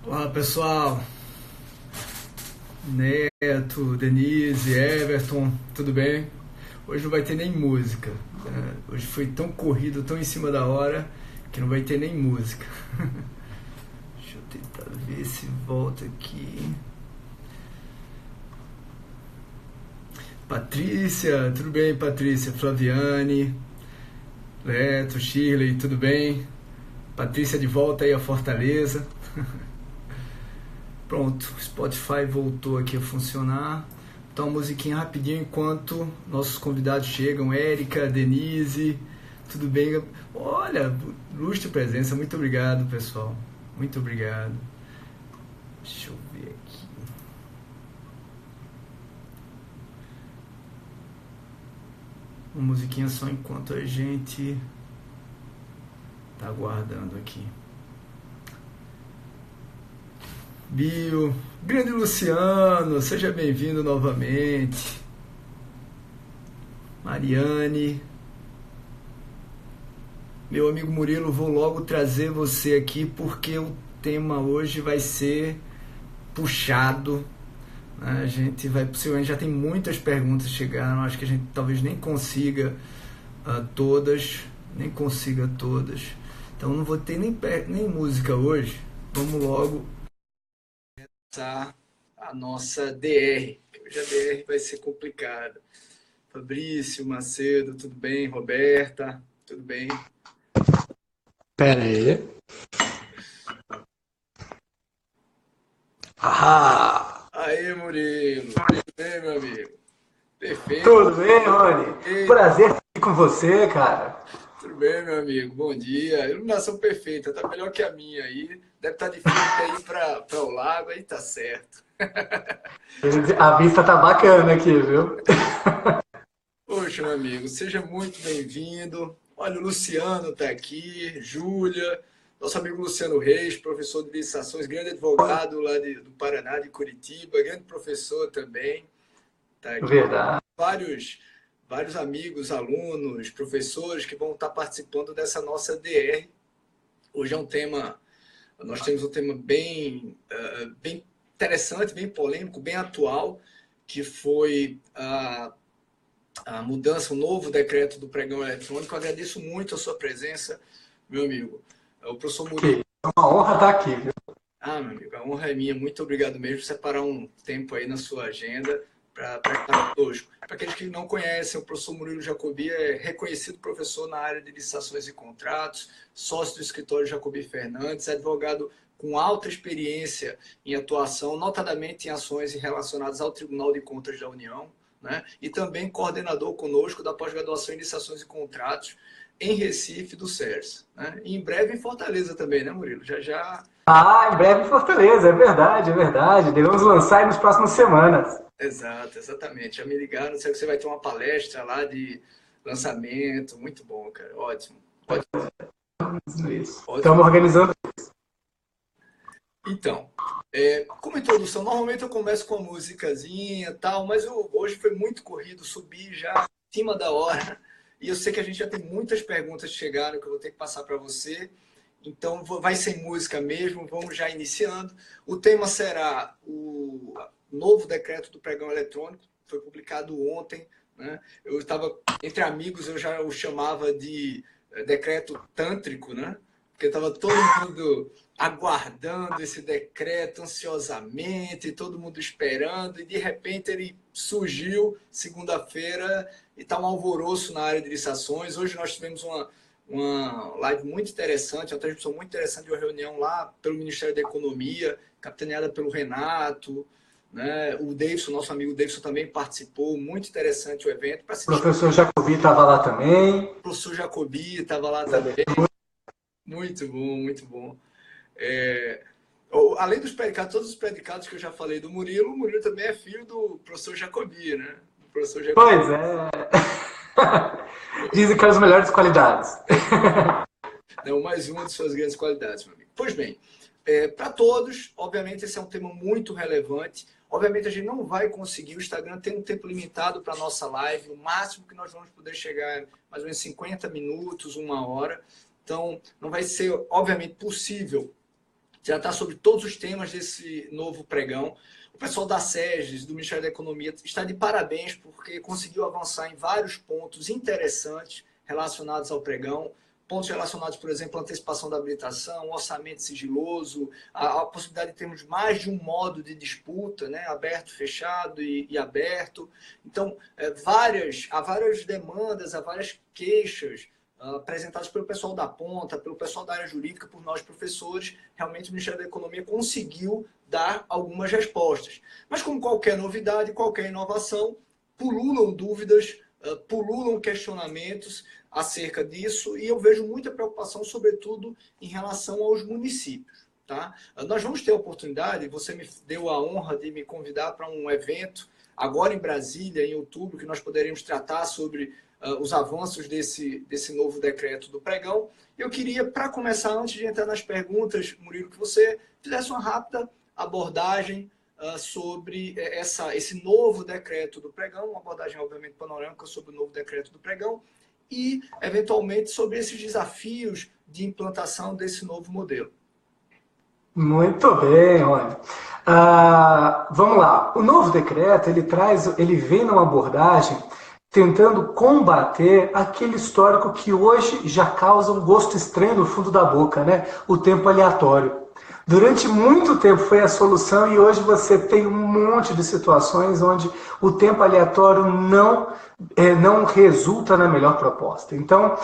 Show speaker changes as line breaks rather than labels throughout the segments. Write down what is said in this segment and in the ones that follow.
Olá pessoal, Neto, Denise, Everton, tudo bem? Hoje não vai ter nem música, né? Hoje foi tão corrido, tão em cima da hora, que não vai ter nem música. Deixa eu tentar ver se volta aqui. Patrícia, tudo bem Patrícia? Flaviane, Leto, Shirley, tudo bem? Patrícia de volta aí a Fortaleza. Pronto, o Spotify voltou aqui a funcionar. Então, uma musiquinha rapidinho enquanto nossos convidados chegam. Érica, Denise, tudo bem? Olha, lustre presença. Muito obrigado, pessoal. Muito obrigado. Deixa eu ver aqui. Uma musiquinha só enquanto a gente tá aguardando aqui. Bio, grande Luciano, seja bem-vindo novamente. Mariane, meu amigo Murilo, vou logo trazer você aqui porque o tema hoje vai ser puxado. Né? A gente vai, possivelmente já tem muitas perguntas que chegaram, acho que a gente talvez nem consiga todas, nem consiga todas. Então não vou ter nem música hoje. Vamos logo começar a nossa DR. Hoje a DR vai ser complicada. Fabrício, Macedo, tudo bem? Roberta, tudo bem?
Pera aí. Ah,
Aê, Murilo, tudo bem, meu amigo? Perfeito,
tudo bem, Rony?
perfeito.
Prazer estar aqui com você, cara.
Tudo bem, meu amigo? Bom dia. Iluminação perfeita, tá melhor que a minha aí. Deve estar de frente aí para o lago, aí tá certo.
A vista tá bacana aqui, viu?
Poxa, meu amigo, seja muito bem-vindo. Olha, o Luciano está aqui, Júlia, nosso amigo Luciano Reis, professor de licitações, grande advogado lá do Paraná, de Curitiba, grande professor também, está aqui.
Verdade.
Vários, vários amigos, alunos, professores que vão estar participando dessa nossa DR. Hoje é um tema, nós temos um tema bem interessante, bem polêmico, bem atual, que foi a mudança, o novo decreto do pregão eletrônico. Eu agradeço muito a sua presença, meu amigo. O professor Murilo.
É uma honra estar aqui, viu?
Ah, meu amigo, a honra é minha. Muito obrigado mesmo por separar um tempo aí na sua agenda para estar conosco. Para aqueles que não conhecem, o professor Murilo Jacobi é reconhecido professor na área de licitações e contratos, sócio do escritório Jacobi Fernandes, advogado com alta experiência em atuação, notadamente em ações relacionadas ao Tribunal de Contas da União, né? E também coordenador conosco da pós-graduação em licitações e contratos em Recife do CERS. Né? E em breve em Fortaleza também, né, Murilo? Já já.
Ah, em breve em Fortaleza, é verdade, é verdade. Devemos lançar aí nas próximas semanas.
Exato, exatamente. Já me ligaram, sei que você vai ter uma palestra lá de lançamento. Muito bom, cara. Ótimo. Ótimo,
Isso.
ótimo.
Estamos organizando.
Então, como introdução, normalmente eu começo com uma musicazinha e tal, mas hoje foi muito corrido, subi já em cima da hora. E eu sei que a gente já tem muitas perguntas que chegaram que eu vou ter que passar para você. Então, vai sem música mesmo, vamos já iniciando. O tema será o novo decreto do pregão eletrônico, foi publicado ontem. Né? Eu estava, entre amigos, eu já o chamava de decreto tântrico, né? Porque estava todo mundo aguardando esse decreto ansiosamente, todo mundo esperando, e de repente ele surgiu segunda-feira e está um alvoroço na área de licitações. Hoje nós tivemos uma live muito interessante, uma transmissão muito interessante de uma reunião lá pelo Ministério da Economia, capitaneada pelo Renato, né? O Davidson, nosso amigo Davidson também participou, muito interessante o evento. Para
O
assistir,
professor Jacobi estava lá também.
o professor Jacobi estava lá também, muito bom, muito bom. É, além dos predicados, todos os predicados que eu já falei do Murilo, o Murilo também é filho do professor Jacobi, né? O professor Jacobi.
Pois é. Dizem que é as melhores qualidades.
Não, mais uma de suas grandes qualidades, meu amigo. Pois bem, para todos, obviamente esse é um tema muito relevante. Obviamente a gente não vai conseguir, o Instagram tem um tempo limitado para a nossa live, o máximo que nós vamos poder chegar é mais ou menos 50 minutos, uma hora. Então, não vai ser, obviamente, possível tratar sobre todos os temas desse novo pregão. O pessoal da SEGES, do Ministério da Economia, está de parabéns porque conseguiu avançar em vários pontos interessantes relacionados ao pregão. Pontos relacionados, por exemplo, à antecipação da habilitação, orçamento sigiloso, a possibilidade de termos mais de um modo de disputa, né? Aberto, fechado e aberto. Então, há várias demandas, há várias queixas apresentadas pelo pessoal da ponta, pelo pessoal da área jurídica, por nós professores. Realmente o Ministério da Economia conseguiu dar algumas respostas. Mas como qualquer novidade, qualquer inovação, pululam dúvidas, pululam questionamentos acerca disso, e eu vejo muita preocupação, sobretudo, em relação aos municípios. Tá? Nós vamos ter a oportunidade, você me deu a honra de me convidar para um evento, agora em Brasília, em outubro, que nós poderemos tratar sobre os avanços desse novo decreto do pregão. Eu queria, para começar, antes de entrar nas perguntas, Murilo, que você fizesse uma rápida abordagem sobre esse novo decreto do pregão, uma abordagem, obviamente, panorâmica sobre o novo decreto do pregão e, eventualmente, sobre esses desafios de implantação desse novo modelo.
Muito bem, olha. Vamos lá. O novo decreto, ele vem numa abordagem tentando combater aquele histórico que hoje já causa um gosto estranho no fundo da boca, né? O tempo aleatório. Durante muito tempo foi a solução e hoje você tem um monte de situações onde o tempo aleatório não resulta na melhor proposta. Então,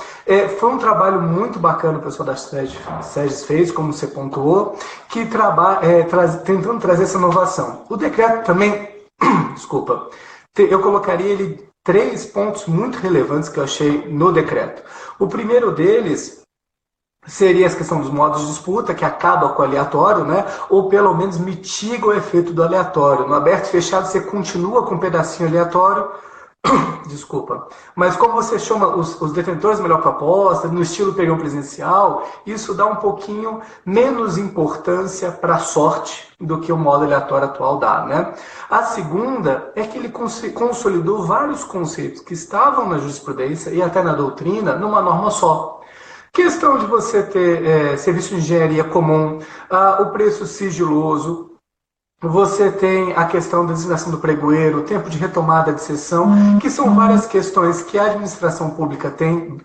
foi um trabalho muito bacana o pessoal da SEGES fez, como você pontuou, que tentando trazer essa inovação. O decreto também, desculpa, eu colocaria ele 3 pontos muito relevantes que eu achei no decreto. O primeiro deles seria a questão dos modos de disputa, que acaba com o aleatório, né? Ou pelo menos mitiga o efeito do aleatório. No aberto e fechado você continua com um pedacinho aleatório, desculpa, mas como você chama os detentores da melhor proposta, no estilo pregão presencial, isso dá um pouquinho menos importância para a sorte do que o modo aleatório atual dá, né? A segunda é que ele consolidou vários conceitos que estavam na jurisprudência e até na doutrina numa norma só. Questão de você ter serviço de engenharia comum, o preço sigiloso, você tem a questão da designação do pregoeiro, o tempo de retomada de sessão, que são várias questões que a administração pública tem,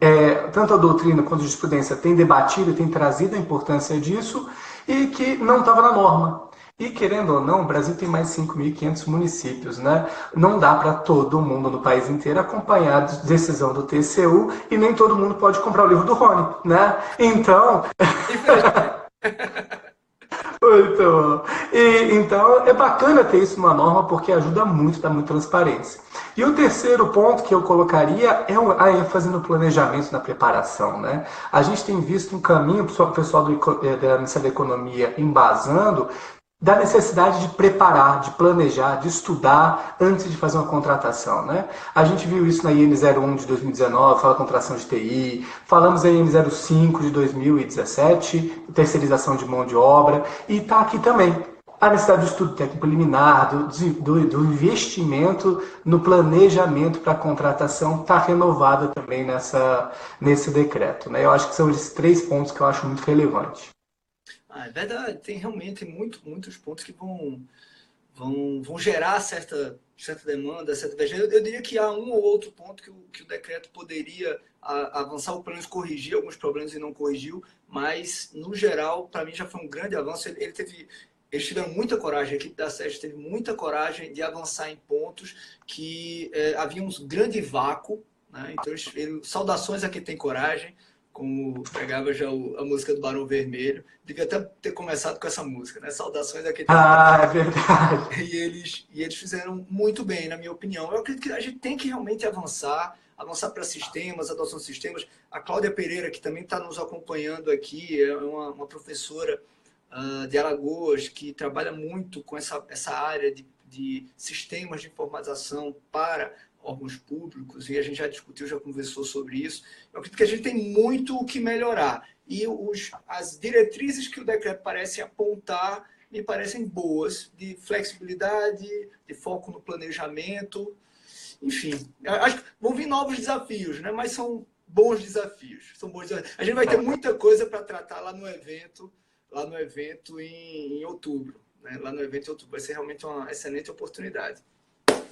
tanto a doutrina quanto a jurisprudência tem debatido e tem trazido a importância disso, e que não estava na norma. E, querendo ou não, o Brasil tem mais de 5.500 municípios, né? Não dá para todo mundo no país inteiro acompanhar a decisão do TCU e nem todo mundo pode comprar o livro do Rony, né? Então... Muito bom. Então, é bacana ter isso numa norma porque ajuda muito, dá muita transparência. E o terceiro ponto que eu colocaria é a ênfase no planejamento, na preparação, né? A gente tem visto um caminho, o pessoal da Ministério da Economia embasando, da necessidade de preparar, de planejar, de estudar antes de fazer uma contratação, né? A gente viu isso na IN 01 de 2019, fala contratação de TI, falamos na IN 05 de 2017, terceirização de mão de obra, e está aqui também a necessidade do estudo técnico preliminar, do investimento no planejamento para a contratação, está renovada também nesse decreto, né? Eu acho que são esses 3 pontos que eu acho muito relevantes.
É verdade, tem realmente muitos pontos que vão gerar certa demanda, certa divergência. Eu diria que há um ou outro ponto que o decreto poderia avançar, ou pelo menos corrigir alguns problemas e não corrigiu, mas, no geral, para mim já foi um grande avanço. Eles tiveram muita coragem, a equipe da SEGES teve muita coragem de avançar em pontos que havia um grande vácuo, né? Então, saudações a quem tem coragem, como pregava já a música do Barão Vermelho. Devia até ter começado com essa música, né? Saudações a quem tem coragem.
É verdade.
E eles fizeram muito bem, na minha opinião. Eu acredito que a gente tem que realmente avançar para sistemas, adoção de sistemas. A Cláudia Pereira, que também está nos acompanhando aqui, é uma professora de Alagoas, que trabalha muito com essa área de sistemas de informatização para órgãos públicos, e a gente já discutiu, já conversou sobre isso. Eu acredito que a gente tem muito o que melhorar. E as diretrizes que o decreto parece apontar me parecem boas, de flexibilidade, de foco no planejamento. Enfim, acho que vão vir novos desafios, né? Mas são bons desafios. A gente vai ter muita coisa para tratar lá no evento, lá no evento em outubro. Né? Lá no evento em outubro. Vai ser realmente uma excelente oportunidade.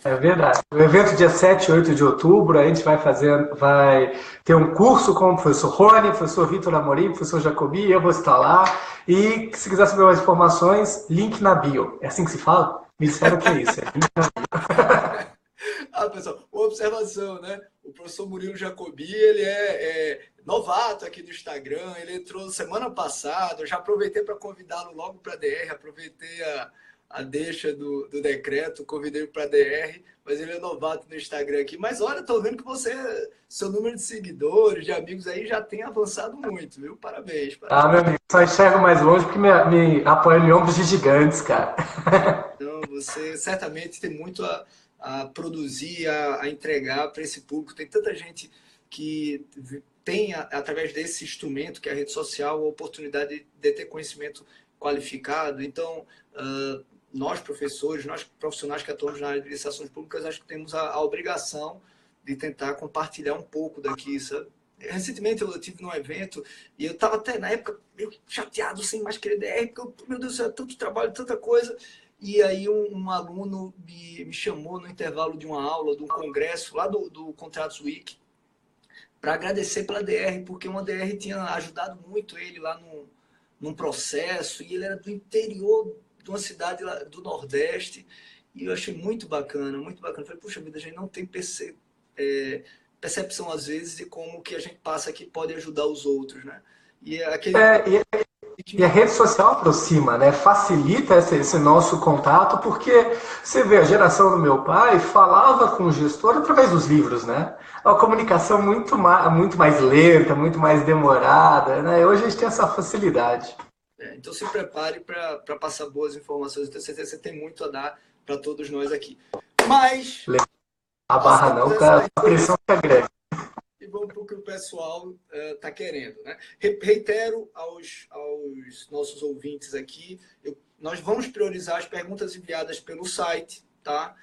É verdade. O evento dia 7 e 8 de outubro, a gente vai ter um curso com o professor Rony, professor Vitor Amorim, professor Jacobi, eu vou estar lá. E se quiser saber mais informações, link na bio. É assim que se fala? Me disseram que é isso. É link na bio.
Pessoal, uma observação, né? O professor Murilo Jacobi, ele é novato aqui no Instagram, ele entrou semana passada, eu já aproveitei para convidá-lo logo para a DR, aproveitei a deixa do decreto, convidei para a DR, mas ele é novato no Instagram aqui. Mas olha, estou vendo que seu número de seguidores, de amigos aí já tem avançado muito, viu? Parabéns.
Ah, meu amigo, só enxergo mais longe porque me apoio em ombros de gigantes, cara.
Então, você certamente tem muito a produzir, a entregar para esse público. Tem tanta gente que tem, através desse instrumento, que é a rede social, a oportunidade de ter conhecimento qualificado. Então, nós, professores, nós profissionais que atuamos na área de licitações públicas, acho que temos a obrigação de tentar compartilhar um pouco daqui, sabe? Recentemente eu estive num evento e eu estava até na época meio chateado, sem mais querer DR, porque, meu Deus do céu, é tanto trabalho, tanta coisa. E aí um aluno me chamou no intervalo de uma aula, de um congresso lá do Contratos Week, para agradecer pela DR, porque uma DR tinha ajudado muito ele lá num processo, e ele era do interior de uma cidade lá do Nordeste, e eu achei muito bacana, muito bacana. Eu falei, puxa vida, a gente não tem percepção, às vezes, de como que a gente passa aqui pode ajudar os outros, né? E aquele...
E a rede social aproxima, né? Facilita esse nosso contato, porque você vê, a geração do meu pai falava com o gestor através dos livros, né? Uma comunicação muito mais lenta, muito mais demorada, né? Hoje a gente tem essa facilidade.
Então se prepare para passar boas informações. Eu tenho certeza que você tem muito a dar para todos nós aqui. Mas...
A barra não, a pressão fica grande.
E vamos para o que o pessoal está querendo. Né? Reitero aos nossos ouvintes aqui, nós vamos priorizar as perguntas enviadas pelo site, tá?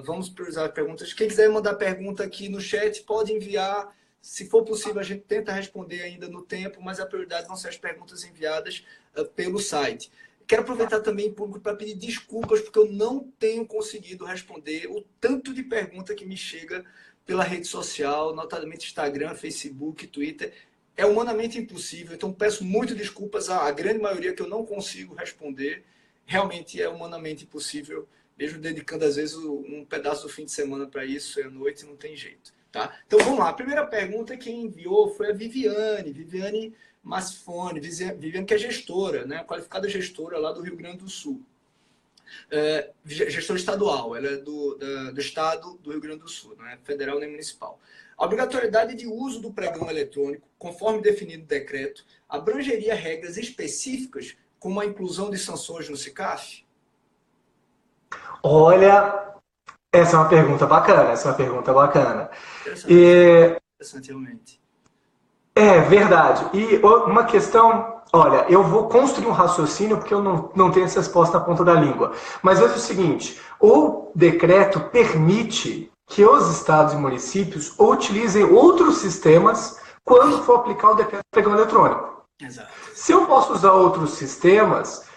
Vamos priorizar as perguntas. Quem quiser mandar pergunta aqui no chat, pode enviar. Se for possível, a gente tenta responder ainda no tempo, mas a prioridade vão ser as perguntas enviadas pelo site. Quero aproveitar também, público, para pedir desculpas, porque eu não tenho conseguido responder o tanto de pergunta que me chega pela rede social, notadamente Instagram, Facebook, Twitter. É humanamente impossível, então peço muito desculpas à grande maioria que eu não consigo responder. Realmente é humanamente impossível, mesmo dedicando às vezes um pedaço do fim de semana para isso, à noite não tem jeito. Tá? Então vamos lá, a primeira pergunta que enviou foi a Viviane Masfone, Viviane que é gestora, né? Qualificada gestora lá do Rio Grande do Sul. Gestora estadual, ela é do estado do Rio Grande do Sul, não é federal nem municipal. A obrigatoriedade de uso do pregão eletrônico, conforme definido no decreto, abrangeria regras específicas, como a inclusão de sanções no SICAF?
Olha, essa é uma pergunta bacana,
Interessante, realmente.
É verdade. E uma questão, olha, eu vou construir um raciocínio porque eu não tenho essa resposta na ponta da língua. Mas veja o seguinte, o decreto permite que os estados e municípios utilizem outros sistemas quando for aplicar o decreto de pregão eletrônico.
Exato.
Se eu posso usar outros sistemas,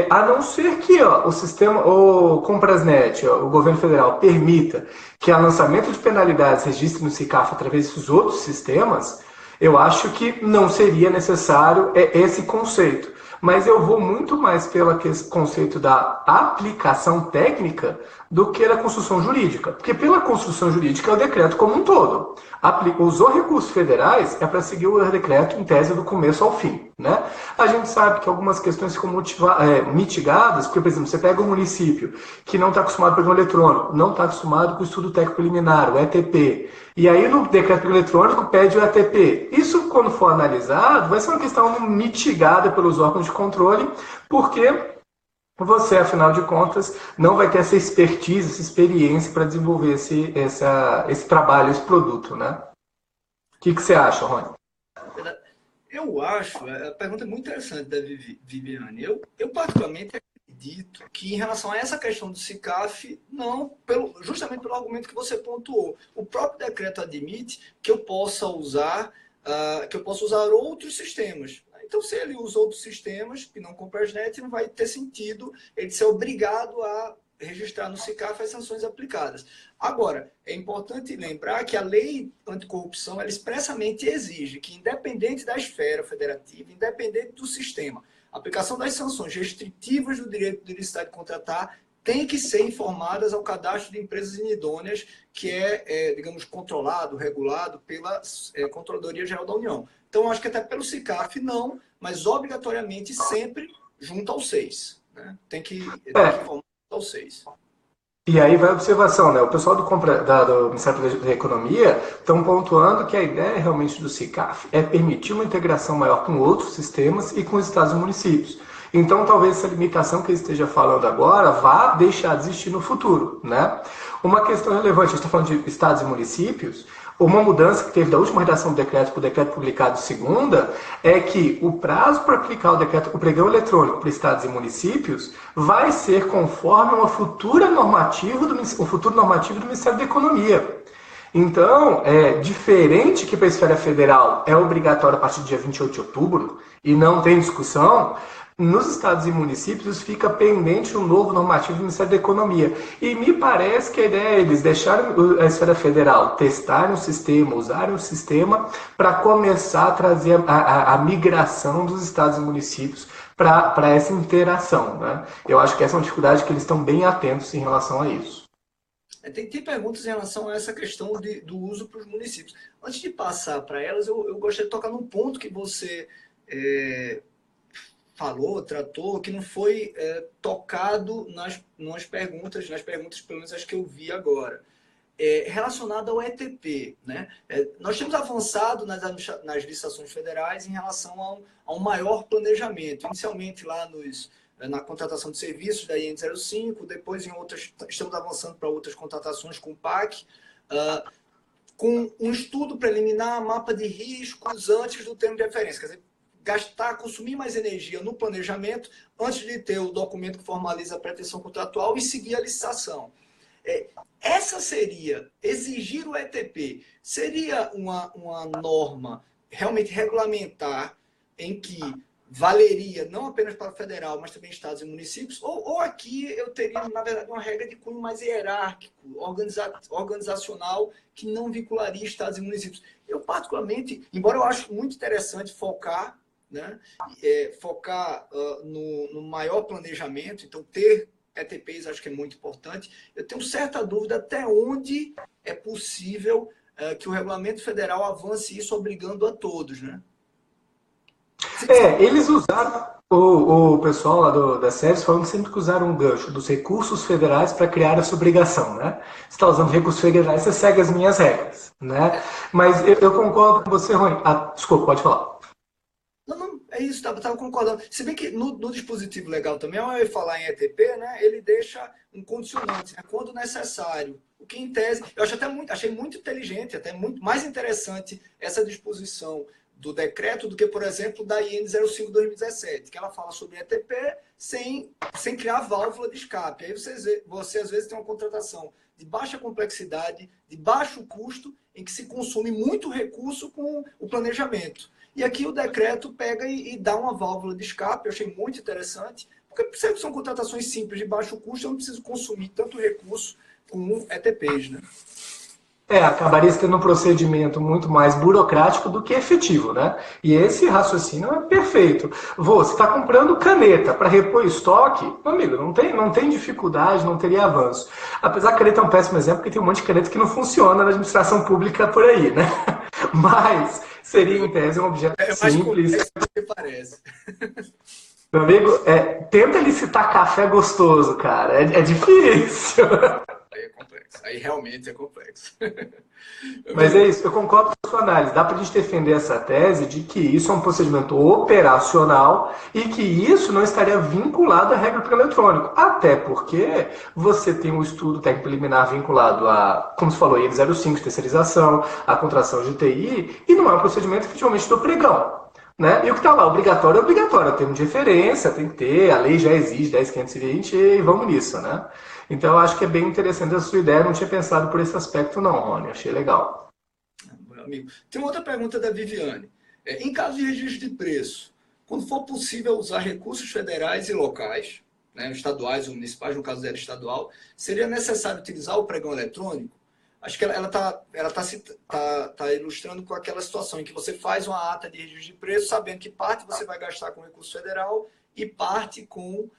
a não ser que o sistema, o Comprasnet, o governo federal, permita que o lançamento de penalidades registre no SICAF através desses outros sistemas, eu acho que não seria necessário esse conceito. Mas eu vou muito mais pelo conceito da aplicação técnica do que da construção jurídica. Porque pela construção jurídica é o decreto como um todo. Usou recursos federais é para seguir o decreto em tese do começo ao fim. Né? A gente sabe que algumas questões ficam mitigadas, porque, por exemplo, você pega um município que não está acostumado com o pregão eletrônico, não está acostumado com o estudo técnico preliminar, o ETP, e aí no decreto eletrônico pede o ETP. Isso, quando for analisado, vai ser uma questão mitigada pelos órgãos de controle, porque você, afinal de contas, não vai ter essa expertise, essa experiência para desenvolver esse trabalho, esse produto, né? O que você acha, Rony?
Eu acho, a pergunta é muito interessante da Viviane. Eu particularmente acredito que em relação a essa questão do SICAF, não, justamente pelo argumento que você pontuou. O próprio decreto admite que eu possa usar outros sistemas. Então, se ele usa outros sistemas que não Comparsnet, não vai ter sentido ele ser obrigado a registrar no SICAF as sanções aplicadas. Agora, é importante lembrar que a lei anticorrupção ela expressamente exige que, independente da esfera federativa, independente do sistema, a aplicação das sanções restritivas do direito de licitar de contratar tem que ser informadas ao cadastro de empresas inidôneas, que digamos, controlado, regulado pela Controladoria Geral da União. Então, acho que até pelo SICAF não, mas obrigatoriamente sempre junto ao SEIS. Né? Tem que informar ao SEIS.
E aí vai a observação, né? O pessoal do Ministério da Economia estão pontuando que a ideia realmente do SICAF é permitir uma integração maior com outros sistemas e com os estados e municípios. Então, talvez essa limitação que ele esteja falando agora vá deixar de existir no futuro, né? Uma questão relevante, a gente está falando de estados e municípios, uma mudança que teve da última redação do decreto para o decreto publicado segunda é que o prazo para aplicar o pregão eletrônico para estados e municípios vai ser conforme uma futura normativa o futuro normativo do Ministério da Economia. Então, diferente que para a esfera federal é obrigatório a partir do dia 28 de outubro e não tem discussão, nos estados e municípios fica pendente um novo normativo do Ministério da Economia. E me parece que a ideia é eles deixarem a esfera federal testarem o sistema, usarem o sistema para começar a trazer a migração dos estados e municípios para essa interação. Né? Eu acho que essa é uma dificuldade que eles estão bem atentos em relação a isso.
Tem perguntas em relação a essa questão do uso para os municípios. Antes de passar para elas, eu gostaria de tocar num ponto que você falou, tratou, que não foi tocado nas perguntas, pelo menos as que eu vi agora, relacionado ao ETP. Né? Nós temos avançado nas licitações federais em relação a um maior planejamento. Inicialmente lá na contratação de serviços da IN 05, depois em outras, estamos avançando para outras contratações com o PAC, com um estudo preliminar, mapa de riscos antes do termo de referência. Quer dizer, consumir mais energia no planejamento antes de ter o documento que formaliza a pretensão contratual e seguir a licitação. Exigir o ETP, seria uma norma realmente regulamentar em que valeria não apenas para o federal, mas também estados e municípios, ou aqui eu teria, na verdade, uma regra de cunho mais hierárquico, organizacional, que não vincularia estados e municípios. Eu, particularmente, embora eu acho muito interessante focar, né, no maior planejamento, então ter ETPs acho que é muito importante, eu tenho certa dúvida até onde é possível que o regulamento federal avance isso obrigando a todos, né?
Eles usaram, o pessoal lá da SES falando sempre que usaram um gancho dos recursos federais para criar essa obrigação, né? Você está usando recursos federais, você segue as minhas regras, né? Mas eu concordo com você, Rony. Desculpa, pode falar.
Não, é isso, estava concordando. Se bem que no dispositivo legal também, ao falar em ETP, né, ele deixa um condicionante, né, quando necessário. O que, em tese, eu achei muito inteligente, até muito mais interessante essa disposição do decreto do que, por exemplo, da IN 05/2017, que ela fala sobre ETP sem criar válvula de escape. Aí você às vezes tem uma contratação de baixa complexidade, de baixo custo, em que se consome muito recurso com o planejamento. E aqui o decreto pega e dá uma válvula de escape, eu achei muito interessante, porque sempre são contratações simples de baixo custo, eu não preciso consumir tanto recurso com ETPs, né?
Acabaria tendo um procedimento muito mais burocrático do que efetivo, né? E esse raciocínio é perfeito. Você está comprando caneta para repor estoque, meu amigo, não tem dificuldade, não teria avanço. Apesar que a caneta é um péssimo exemplo, porque tem um monte de caneta que não funciona na administração pública por aí, né? Mas seria, em tese, um objeto simples.
É o que parece.
Meu amigo, tenta licitar café gostoso, cara. É difícil.
Aí é complexo. Aí realmente é complexo.
Mas é isso, eu concordo com a sua análise. Dá para a gente defender essa tese de que isso é um procedimento operacional e que isso não estaria vinculado à regra do eletrônico. Até porque você tem um estudo técnico preliminar vinculado a, como você falou, IN 05 de terceirização, a contratação de TI, e não é um procedimento efetivamente do pregão. Né? E o que está lá, obrigatório é obrigatório, termo de referência, tem que ter, a lei já exige 10.520 e vamos nisso, né? Então eu acho que é bem interessante a sua ideia, não tinha pensado por esse aspecto não, Rony, achei legal.
Meu amigo. Tem uma outra pergunta da Viviane. Em caso de registro de preço, quando for possível usar recursos federais e locais, né, estaduais ou municipais, no caso era estadual, seria necessário utilizar o pregão eletrônico? Acho que ela tá ilustrando com aquela situação em que você faz uma ata de registro de preço, sabendo que parte você vai gastar com recurso federal e parte com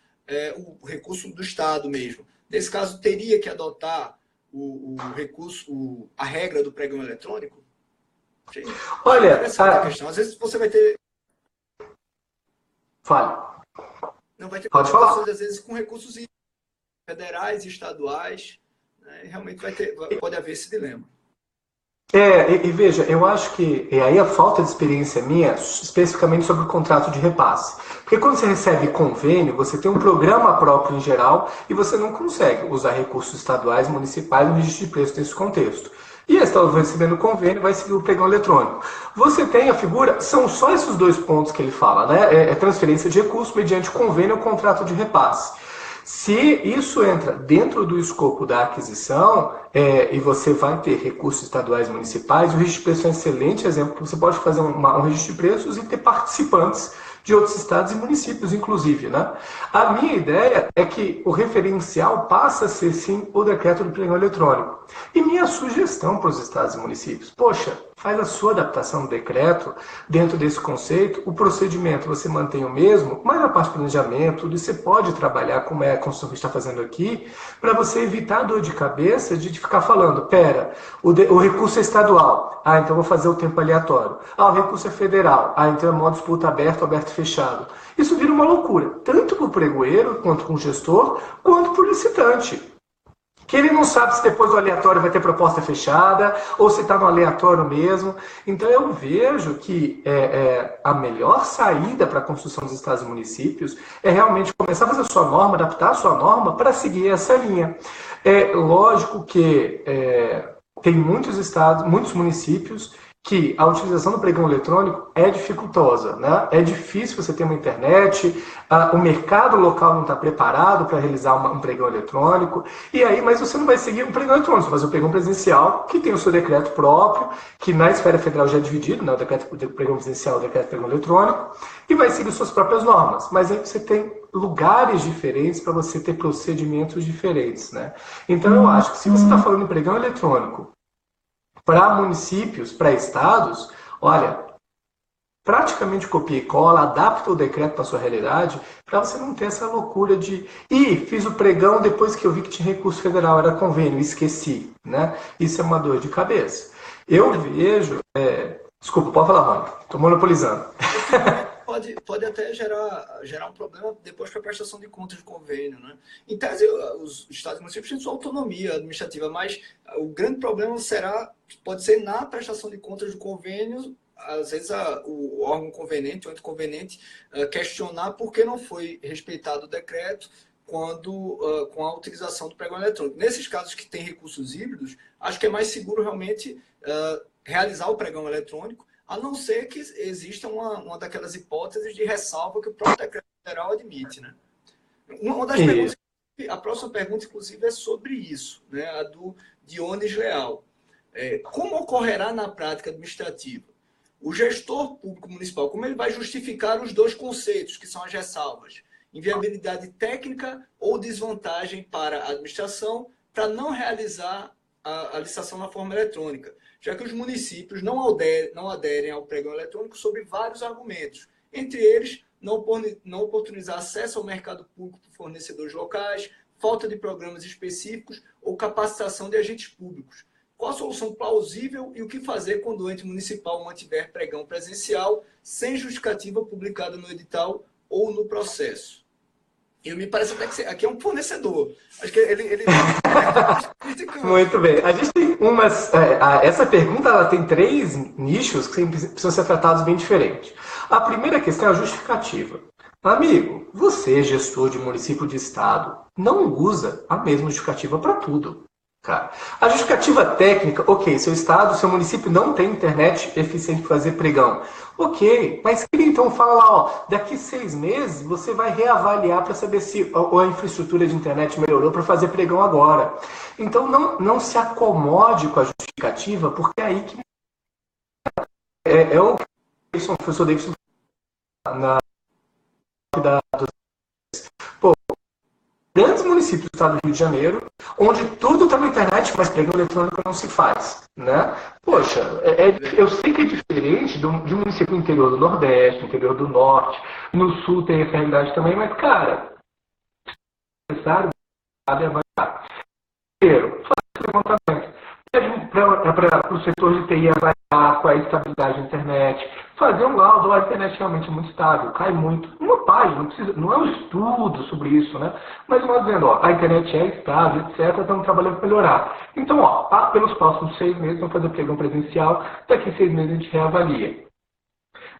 o recurso do Estado mesmo. Nesse caso, teria que adotar o recurso, a regra do pregão eletrônico?
Olha,
interessante a questão. Às vezes você vai ter.
Fale.
Não vai ter
Pode falar.
pessoas, às vezes, com recursos federais e estaduais. Né? Realmente pode haver esse dilema.
E veja, eu acho que aí a falta de experiência minha, especificamente sobre o contrato de repasse. Porque quando você recebe convênio, você tem um programa próprio em geral e você não consegue usar recursos estaduais, municipais no registro de preço nesse contexto. E a Estado recebendo convênio vai seguir o pregão eletrônico. Você tem a figura, são só esses dois pontos que ele fala, né? É transferência de recurso mediante convênio ou contrato de repasse. Se isso entra dentro do escopo da aquisição, e você vai ter recursos estaduais e municipais, o registro de preços é um excelente exemplo, que você pode fazer um registro de preços e ter participantes de outros estados e municípios, inclusive. Né? A minha ideia é que o referencial passa a ser, sim, o decreto do pregão eletrônico. E minha sugestão para os estados e municípios, poxa, faz a sua adaptação do decreto dentro desse conceito, o procedimento você mantém o mesmo, mas na parte de planejamento, tudo você pode trabalhar como é a construção que está fazendo aqui, para você evitar a dor de cabeça de ficar falando, pera, o recurso é estadual, então vou fazer o tempo aleatório. O recurso é federal, então é modo disputa aberto, aberto e fechado. Isso vira uma loucura, tanto para o pregoeiro, quanto para o gestor, quanto para o licitante. Que ele não sabe se depois do aleatório vai ter proposta fechada ou se está no aleatório mesmo. Então eu vejo que a melhor saída para a construção dos estados e municípios é realmente começar a fazer a sua norma, adaptar a sua norma para seguir essa linha. É lógico que tem muitos estados, muitos municípios que a utilização do pregão eletrônico é dificultosa, né? É difícil você ter uma internet, o mercado local não está preparado para realizar um pregão eletrônico, mas você não vai seguir um pregão eletrônico, você vai fazer um pregão presencial, que tem o seu decreto próprio, que na esfera federal já é dividido, né? O decreto do pregão presencial e o decreto do pregão eletrônico, e vai seguir suas próprias normas. Mas aí você tem lugares diferentes para você ter procedimentos diferentes, né? Então eu acho que se você está falando em pregão eletrônico, para municípios, para estados, olha, praticamente copia e cola, adapta o decreto para a sua realidade, para você não ter essa loucura de fiz o pregão depois que eu vi que tinha recurso federal, era convênio, esqueci. Né? Isso é uma dor de cabeça. Eu vejo... Desculpa, pode falar, Rony. Estou monopolizando.
Pode até gerar um problema depois para a prestação de contas de convênio. Né? Em tese, os estados e municípios têm sua autonomia administrativa, mas o grande problema pode ser na prestação de contas do convênio, às vezes o órgão conveniente ou anticonveniente questionar por que não foi respeitado o decreto com a utilização do pregão eletrônico. Nesses casos que tem recursos híbridos, acho que é mais seguro realmente realizar o pregão eletrônico, a não ser que exista uma daquelas hipóteses de ressalva que o próprio decreto federal admite. Né? Uma das perguntas, a próxima pergunta, inclusive, é sobre isso, né? A do Dionis Leal. Como ocorrerá na prática administrativa? O gestor público municipal, como ele vai justificar os dois conceitos, que são as ressalvas? Inviabilidade técnica ou desvantagem para a administração para não realizar a licitação na forma eletrônica, já que os municípios não aderem ao pregão eletrônico sob vários argumentos, entre eles, não oportunizar acesso ao mercado público por fornecedores locais, falta de programas específicos ou capacitação de agentes públicos. Qual a solução plausível e o que fazer quando o ente municipal mantiver pregão presencial sem justificativa publicada no edital ou no processo? E me parece até que aqui é um fornecedor. Acho que ele...
Muito bem. A gente tem essa pergunta ela tem 3 nichos que precisam ser tratados bem diferentes. A primeira questão é a justificativa. Amigo, você, gestor de município de estado, não usa a mesma justificativa para tudo. Cara. A justificativa técnica, ok, seu estado, seu município não tem internet eficiente para fazer pregão. Ok, mas então fala lá, daqui 6 meses você vai reavaliar para saber se a infraestrutura de internet melhorou para fazer pregão agora. Então não se acomode com a justificativa, porque é aí que o professor Davidson Pô, grandes municípios do estado do Rio de Janeiro, onde tudo está na internet, mas pregão eletrônico não se faz, né? Poxa, eu sei que é diferente de um município no interior do Nordeste, no interior do Norte, no Sul tem essa realidade também, mas, cara, é necessário avaliar. Primeiro, fazer esse levantamento. Para o setor de TI avaliar qual é a estabilidade da internet, fazer um laudo, a internet realmente é muito estável, cai muito. Uma página, não é um estudo sobre isso, né? Mas nós dizendo, ó, a internet é estável, etc., estamos trabalhando para melhorar. Então, ó, pelos próximos 6 meses vamos fazer pregão presencial, daqui 6 meses a gente reavalia.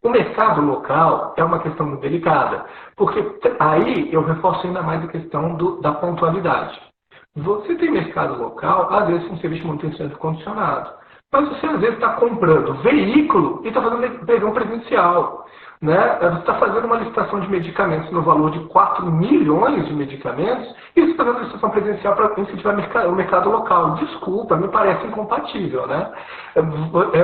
O mercado local é uma questão muito delicada, porque aí eu reforço ainda mais a questão da pontualidade. Você tem mercado local, às vezes um serviço de manutenção condicionado. Mas você às vezes está comprando veículo e está fazendo pregão presencial. Né? Você está fazendo uma licitação de medicamentos no valor de 4 milhões de medicamentos e você está fazendo licitação presencial para incentivar o mercado local. Desculpa, me parece incompatível. Né?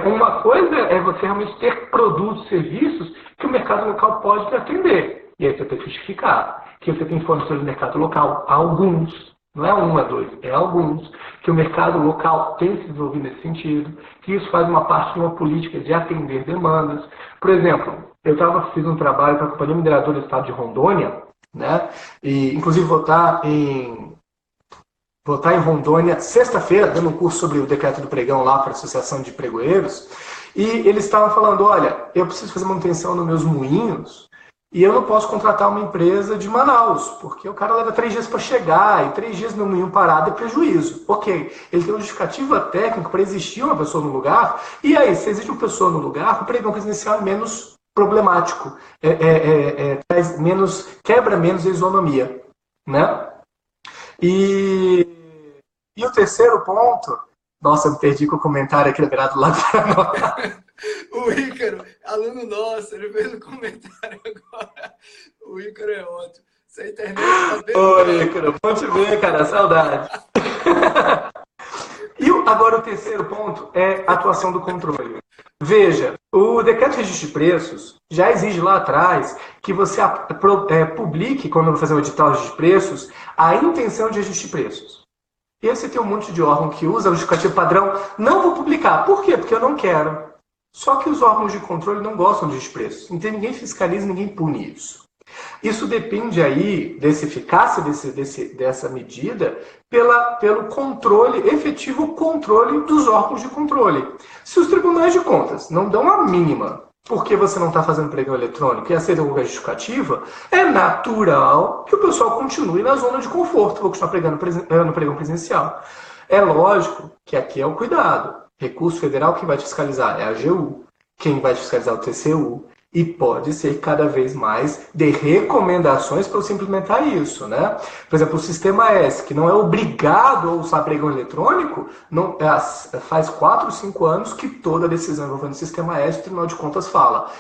Uma coisa é você realmente ter produtos, serviços que o mercado local pode atender. E aí você tem que justificar que você tem fornecedores do mercado local, alguns. Não é um, é dois, é alguns, que o mercado local tem se desenvolvido nesse sentido, que isso faz uma parte de uma política de atender demandas. Por exemplo, eu fiz um trabalho para a Companhia Mineradora do Estado de Rondônia, né? E inclusive vou estar em Rondônia sexta-feira, dando um curso sobre o decreto do pregão lá para a Associação de Pregoeiros, e eles estavam falando, olha, eu preciso fazer manutenção nos meus moinhos, e eu não posso contratar uma empresa de Manaus, porque o cara leva 3 dias para chegar, e 3 dias no moinho parado é prejuízo. Ok, ele tem uma justificativa técnica para existir uma pessoa no lugar, e aí, se existe uma pessoa no lugar, o pregão presencial é menos problemático, quebra menos a isonomia. Né? E o terceiro ponto, nossa, eu me perdi com o comentário aqui do lado da
O Ícaro, aluno nosso, ele fez um comentário agora. O Ícaro é ótimo. Essa internet tá bem.
Oi, Ícaro, bom te ver, cara, saudade. E agora o terceiro ponto é a atuação do controle. Veja, o decreto de registro de preços já exige lá atrás que você publique, quando for fazer o edital de preços, a intenção de registro de preços. E aí você tem um monte de órgão que usa o justificativo padrão, não vou publicar. Por quê? Porque eu não quero. Só que os órgãos de controle não gostam de preços. Então ninguém fiscaliza, ninguém pune isso. Isso depende aí dessa eficácia dessa medida pelo controle, efetivo controle dos órgãos de controle. Se os tribunais de contas não dão a mínima porque você não está fazendo pregão eletrônico e a CDU é justificativa, é natural que o pessoal continue na zona de conforto, vou continuar no pregão presencial. É lógico que aqui é o cuidado. Recurso federal, quem vai fiscalizar é a AGU, quem vai fiscalizar é o TCU, e pode ser cada vez mais de recomendações para você implementar isso. Né? Por exemplo, o Sistema S, que não é obrigado a usar pregão eletrônico, faz 4 ou 5 anos que toda decisão envolvendo o Sistema S, o Tribunal de Contas fala,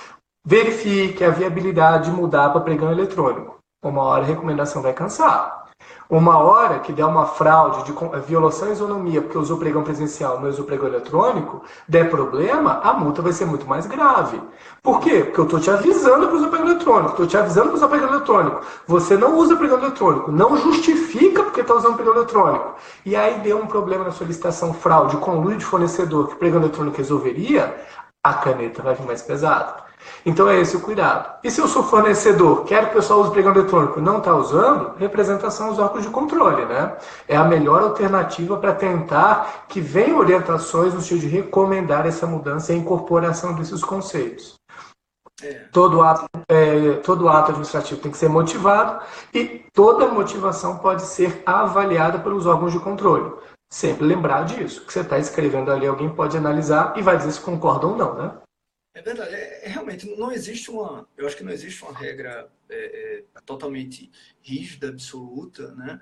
verifique a viabilidade de mudar para pregão eletrônico. Uma hora a recomendação vai cansar. Uma hora que der uma fraude de violação à isonomia porque usou pregão presencial, não usou pregão eletrônico, der problema, a multa vai ser muito mais grave. Por quê? Porque eu estou te avisando para usar pregão eletrônico, estou te avisando para usar pregão eletrônico. Você não usa pregão eletrônico, não justifica porque está usando pregão eletrônico. E aí deu um problema na solicitação fraude, conluio de fornecedor que o pregão eletrônico resolveria, a caneta vai vir mais pesada. Então é esse o cuidado. E se eu sou fornecedor, quero que o pessoal use pregão eletrônico, não está usando, representação aos órgãos de controle, né? É a melhor alternativa para tentar que venham orientações no sentido de recomendar essa mudança e a incorporação desses conceitos. Todo ato administrativo tem que ser motivado e toda motivação pode ser avaliada pelos órgãos de controle. Sempre lembrar disso, que você está escrevendo ali, alguém pode analisar e vai dizer se concorda ou não, né?
É verdade, realmente não existe eu acho que não existe uma regra totalmente rígida, absoluta, né?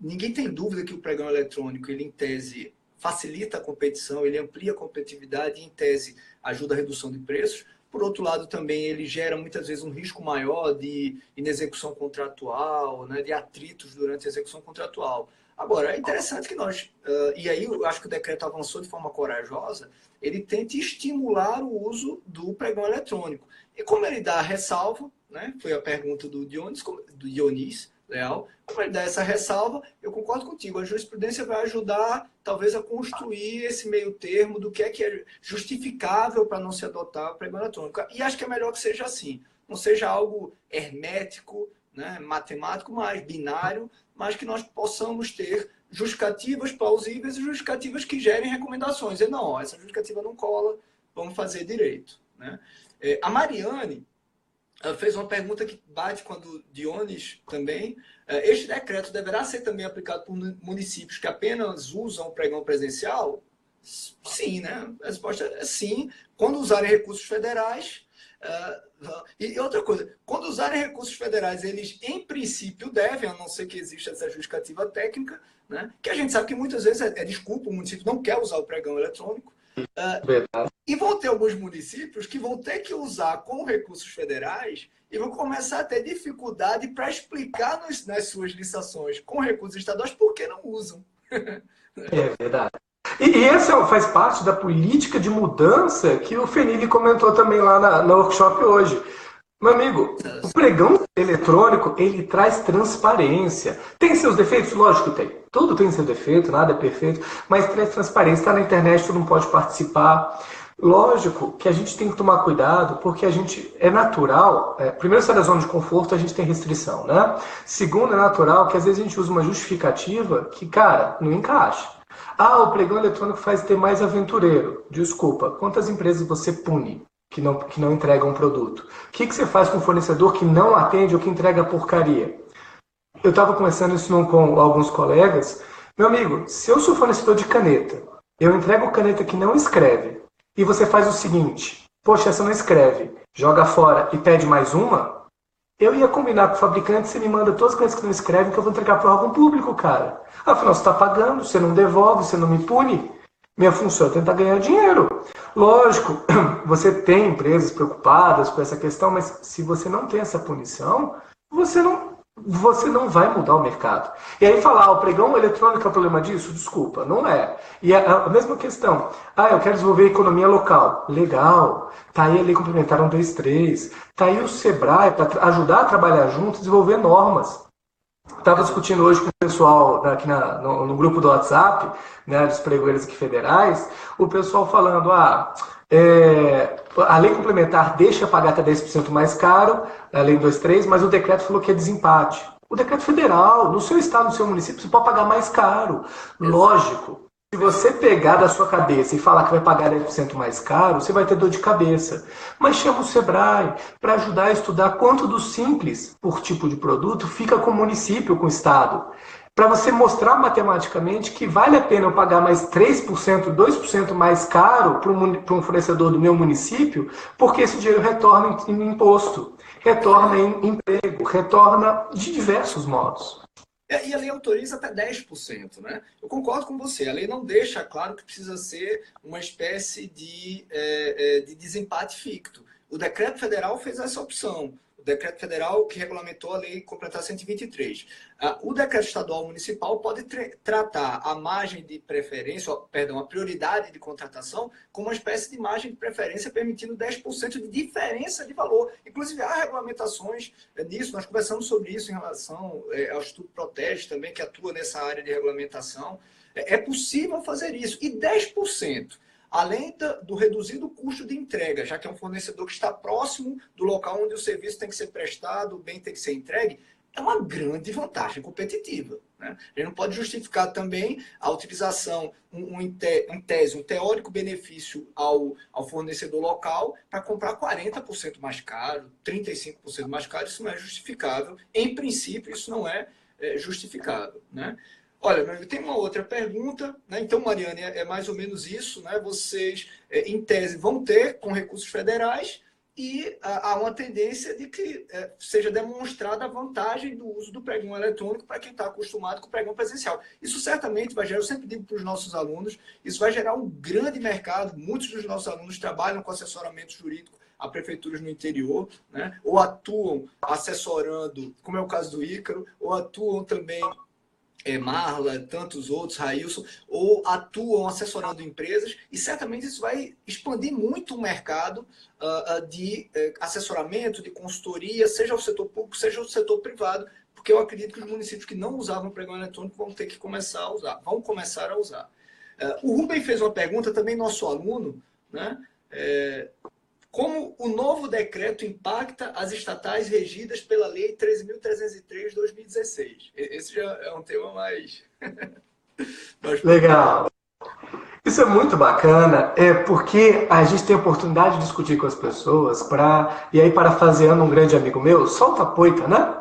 Ninguém tem dúvida que o pregão eletrônico, ele em tese facilita a competição, ele amplia a competitividade e em tese ajuda a redução de preços. Por outro lado, também ele gera muitas vezes um risco maior de inexecução contratual, né? De atritos durante a execução contratual. Agora, é interessante que e aí eu acho que o decreto avançou de forma corajosa, ele tenta estimular o uso do pregão eletrônico. E como ele dá a ressalva, né? Foi a pergunta do Dionísio Leal. Como ele dá essa ressalva, eu concordo contigo. A jurisprudência vai ajudar, talvez, a construir esse meio termo do que é justificável para não se adotar o pregão eletrônico. E acho que é melhor que seja assim. Não seja algo hermético, né, matemático, mas binário, mas que nós possamos ter justificativas plausíveis e justificativas que gerem recomendações. E não, essa justificativa não cola, vamos fazer direito. Né? A Mariane fez uma pergunta que bate com a do Dionis também. Este decreto deverá ser também aplicado por municípios que apenas usam o pregão presencial? Sim, né? A resposta é sim. Quando usarem recursos federais... E outra coisa, quando usarem recursos federais, eles, em princípio, devem, a não ser que exista essa justificativa técnica, né? Que a gente sabe que muitas vezes é desculpa, o município não quer usar o pregão eletrônico. E vão ter alguns municípios que vão ter que usar com recursos federais e vão começar a ter dificuldade para explicar nas suas licitações com recursos estaduais por que não usam.
É verdade. E esse faz parte da política de mudança que o Fenili comentou também lá no workshop hoje. Meu amigo, o pregão eletrônico, ele traz transparência. Tem seus defeitos? Lógico que tem. Tudo tem seu defeito, nada é perfeito, mas traz transparência. Está na internet, todo mundo pode participar. Lógico que a gente tem que tomar cuidado, porque a gente é natural. Primeiro, sai da zona de conforto, a gente tem restrição, né? Segundo, é natural que às vezes a gente usa uma justificativa que, cara, não encaixa. O pregão eletrônico faz ter mais aventureiro. Desculpa, quantas empresas você pune que não entregam um produto? O que você faz com um fornecedor que não atende ou que entrega porcaria? Eu estava conversando isso com alguns colegas. Meu amigo, se eu sou fornecedor de caneta, eu entrego caneta que não escreve, e você faz o seguinte, poxa, essa não escreve, joga fora e pede mais uma, eu ia combinar com o fabricante, você me manda todas as canetas que não escrevem que eu vou entregar para o órgão público, cara. Afinal, você está pagando, você não devolve, você não me pune. Minha função é tentar ganhar dinheiro. Lógico, você tem empresas preocupadas com essa questão, mas se você não tem essa punição, você não vai mudar o mercado. E aí falar, o pregão eletrônico é o problema disso? Desculpa, não é. E a mesma questão, eu quero desenvolver a economia local. Legal, tá aí a Lei Complementar 123, tá aí o Sebrae para ajudar a trabalhar junto, desenvolver normas. Estava discutindo hoje com o pessoal aqui no grupo do WhatsApp, né, dos pregoeiros aqui federais, o pessoal falando, a lei complementar deixa pagar até 10% mais caro, a lei 123, mas o decreto falou que é desempate. O decreto federal, no seu estado, no seu município, você pode pagar mais caro. Lógico, se você pegar da sua cabeça e falar que vai pagar 10% mais caro, você vai ter dor de cabeça. Mas chama o Sebrae para ajudar a estudar quanto do simples, por tipo de produto, fica com o município, com o estado. Para você mostrar matematicamente que vale a pena eu pagar mais 3%, 2% mais caro para um fornecedor do meu município, porque esse dinheiro retorna em imposto, retorna em emprego, retorna de diversos modos.
E a lei autoriza até 10%, né? Eu concordo com você. A lei não deixa claro que precisa ser uma espécie de desempate ficto. O decreto federal fez essa opção. O decreto federal que regulamentou a lei completar 123. O decreto estadual municipal pode tratar a margem de preferência, a prioridade de contratação, como uma espécie de margem de preferência, permitindo 10% de diferença de valor. Inclusive, há regulamentações nisso, nós conversamos sobre isso em relação ao Instituto Protege também, que atua nessa área de regulamentação. É possível fazer isso. E 10%. Além do reduzido custo de entrega, já que é um fornecedor que está próximo do local onde o serviço tem que ser prestado, o bem tem que ser entregue, é uma grande vantagem competitiva. Né? A gente não pode justificar também a utilização, um teórico benefício ao fornecedor local para comprar 40% mais caro, 35% mais caro, isso não é justificável. Em princípio, isso não é justificável. Né? Olha, tem uma outra pergunta, né? Então, Mariane, é mais ou menos isso, né? Vocês, em tese, vão ter com recursos federais e há uma tendência de que seja demonstrada a vantagem do uso do pregão eletrônico para quem está acostumado com o pregão presencial. Isso certamente vai gerar, eu sempre digo para os nossos alunos, isso vai gerar um grande mercado. Muitos dos nossos alunos trabalham com assessoramento jurídico a prefeituras no interior, né? Ou atuam assessorando, como é o caso do Ícaro, ou atuam também Marla, tantos outros, Railson, ou atuam assessorando empresas, e certamente isso vai expandir muito o mercado de assessoramento, de consultoria, seja o setor público, seja o setor privado, porque eu acredito que os municípios que não usavam o pregão eletrônico vão ter que começar a usar, vão começar a usar. O Rubem fez uma pergunta, também nosso aluno, né? Como o novo decreto impacta as estatais regidas pela Lei 13.303 de 2016? Esse já é um tema mais...
Legal. Isso é muito bacana, porque a gente tem a oportunidade de discutir com as pessoas e aí, parafraseando um grande amigo meu, solta a poita, né?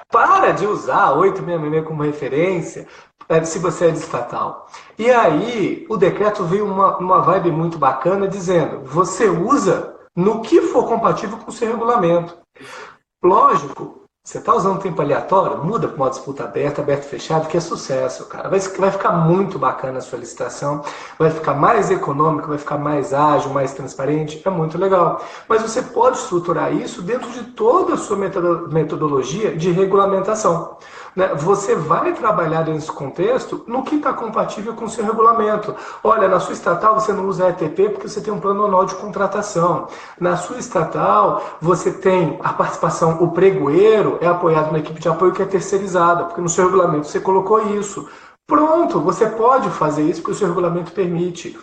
Para de usar 866 como referência se você é de estatal. E aí, o decreto veio uma vibe muito bacana dizendo, você usa no que for compatível com o seu regulamento. Lógico, você está usando tempo aleatório, muda para uma disputa aberta, aberto e fechado, que é sucesso, cara. Vai ficar muito bacana a sua licitação, vai ficar mais econômico, vai ficar mais ágil, mais transparente, é muito legal. Mas você pode estruturar isso dentro de toda a sua metodologia de regulamentação. Você vai trabalhar nesse contexto no que está compatível com o seu regulamento. Olha, na sua estatal você não usa ETP porque você tem um plano anual de contratação. Na sua estatal você tem a participação, o pregoeiro é apoiado na equipe de apoio que é terceirizada, porque no seu regulamento você colocou isso. Pronto, você pode fazer isso porque o seu regulamento permite.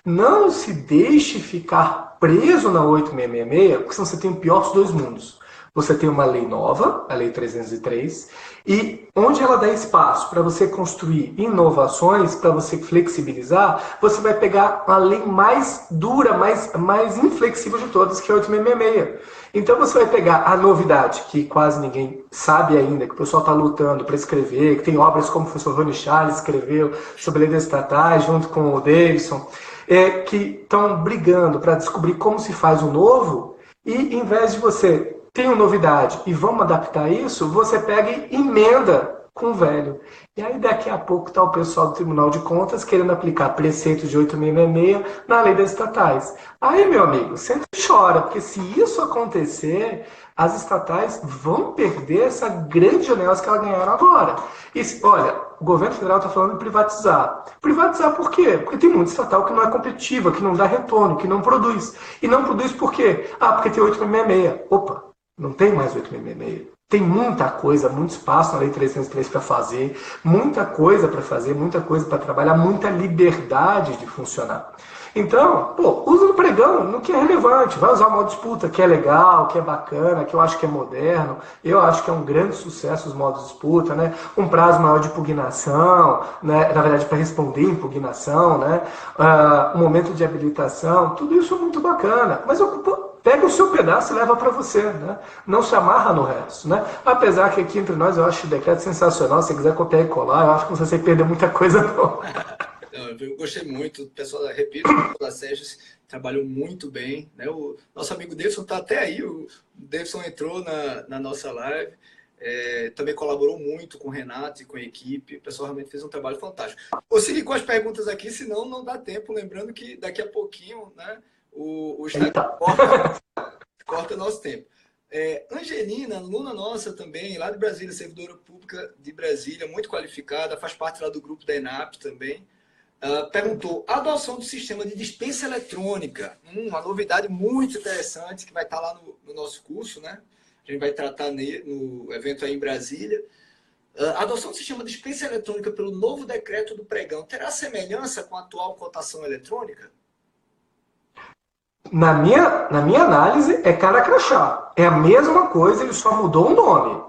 Não se deixe ficar preso na 8666, porque senão você tem o pior dos dois mundos. Você tem uma lei nova, a Lei 303, e onde ela dá espaço para você construir inovações, para você flexibilizar, você vai pegar a lei mais dura, mais inflexível de todas, que é a 8666. Então você vai pegar a novidade, que quase ninguém sabe ainda, que o pessoal está lutando para escrever, que tem obras como o professor Rony Charles escreveu sobre leis estatais, junto com o Davidson, que estão brigando para descobrir como se faz o novo, e em vez de você ter uma novidade e vamos adaptar isso, você pega e emenda com o velho. E aí daqui a pouco está o pessoal do Tribunal de Contas querendo aplicar preceitos de 8666 na lei das estatais. Aí, meu amigo, senta e chora, porque se isso acontecer, as estatais vão perder essa grande janela que elas ganharam agora. E, olha, o governo federal está falando de privatizar. Privatizar por quê? Porque tem muita estatal que não é competitiva, que não dá retorno, que não produz. E não produz por quê? Porque tem 8666. Opa, não tem mais 8666. Tem muita coisa, muito espaço na Lei 303 para fazer, muita coisa para fazer, muita coisa para trabalhar, muita liberdade de funcionar. Então, usa no pregão, no que é relevante. Vai usar o modo disputa, que é legal, que é bacana, que eu acho que é moderno. Eu acho que é um grande sucesso os modos disputa, né? Um prazo maior de impugnação, né? Na verdade, para responder impugnação, né? Um momento de habilitação, tudo isso é muito bacana. Mas pega o seu pedaço e leva para você, né? Não se amarra no resto, né? Apesar que aqui entre nós eu acho o decreto sensacional. Se você quiser copiar e colar, eu acho que não você perder muita coisa, não.
Eu gostei muito, o pessoal, repito, o da Sérgio trabalhou muito bem, né? O nosso amigo Davidson está até aí, o Davidson entrou na nossa live, também colaborou muito com o Renato e com a equipe, o pessoal realmente fez um trabalho fantástico. Vou seguir com as perguntas aqui, senão não dá tempo, lembrando que daqui a pouquinho, né, o Instagram corta nosso tempo. Angelina, aluna nossa também, lá de Brasília, servidora pública de Brasília, muito qualificada, faz parte lá do grupo da ENAP também. Perguntou, a adoção do sistema de dispensa eletrônica, uma novidade muito interessante que vai estar lá no nosso curso, né? A gente vai tratar no evento aí em Brasília. A adoção do sistema de dispensa eletrônica pelo novo decreto do pregão terá semelhança com a atual cotação eletrônica?
Na minha análise, é cara crachá. É a mesma coisa, ele só mudou o nome.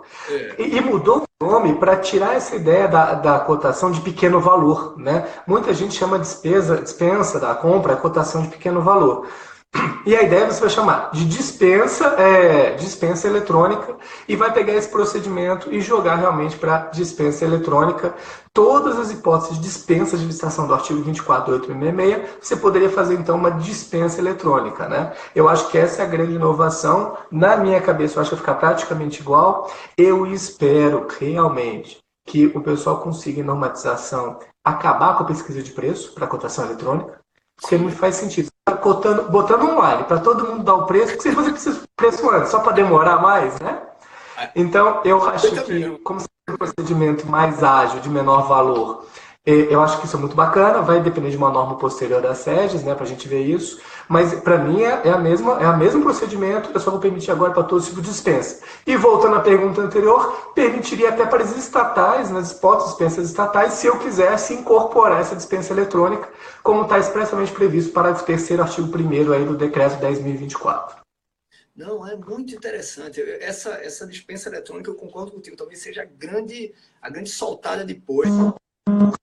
E mudou o nome para tirar essa ideia da cotação de pequeno valor, né? Muita gente chama dispensa da compra, cotação de pequeno valor. E a ideia você vai chamar de dispensa eletrônica e vai pegar esse procedimento e jogar realmente para dispensa eletrônica. Todas as hipóteses de dispensa de licitação do artigo 24.866, você poderia fazer então uma dispensa eletrônica, né? Eu acho que essa é a grande inovação. Na minha cabeça, eu acho que vai ficar praticamente igual. Eu espero realmente que o pessoal consiga, em normatização, acabar com a pesquisa de preço para cotação eletrônica, porque não faz sentido. Botando online para todo mundo dar o preço, porque você fazer preço antes, só para demorar mais, né? Então, eu acho que, como você procedimento mais ágil, de menor valor. Eu acho que isso é muito bacana, vai depender de uma norma posterior da SEGES, né, para a gente ver isso, mas para mim é a mesmo procedimento, eu só vou permitir agora para todo tipo de dispensa. E voltando à pergunta anterior, permitiria até para as estatais, nas hipóteses de dispensas estatais, se eu quisesse incorporar essa dispensa eletrônica, como está expressamente previsto para o terceiro artigo 1º aí do decreto 10.024.
Não, é muito interessante. Essa dispensa eletrônica, eu concordo contigo, talvez seja a grande soltada depois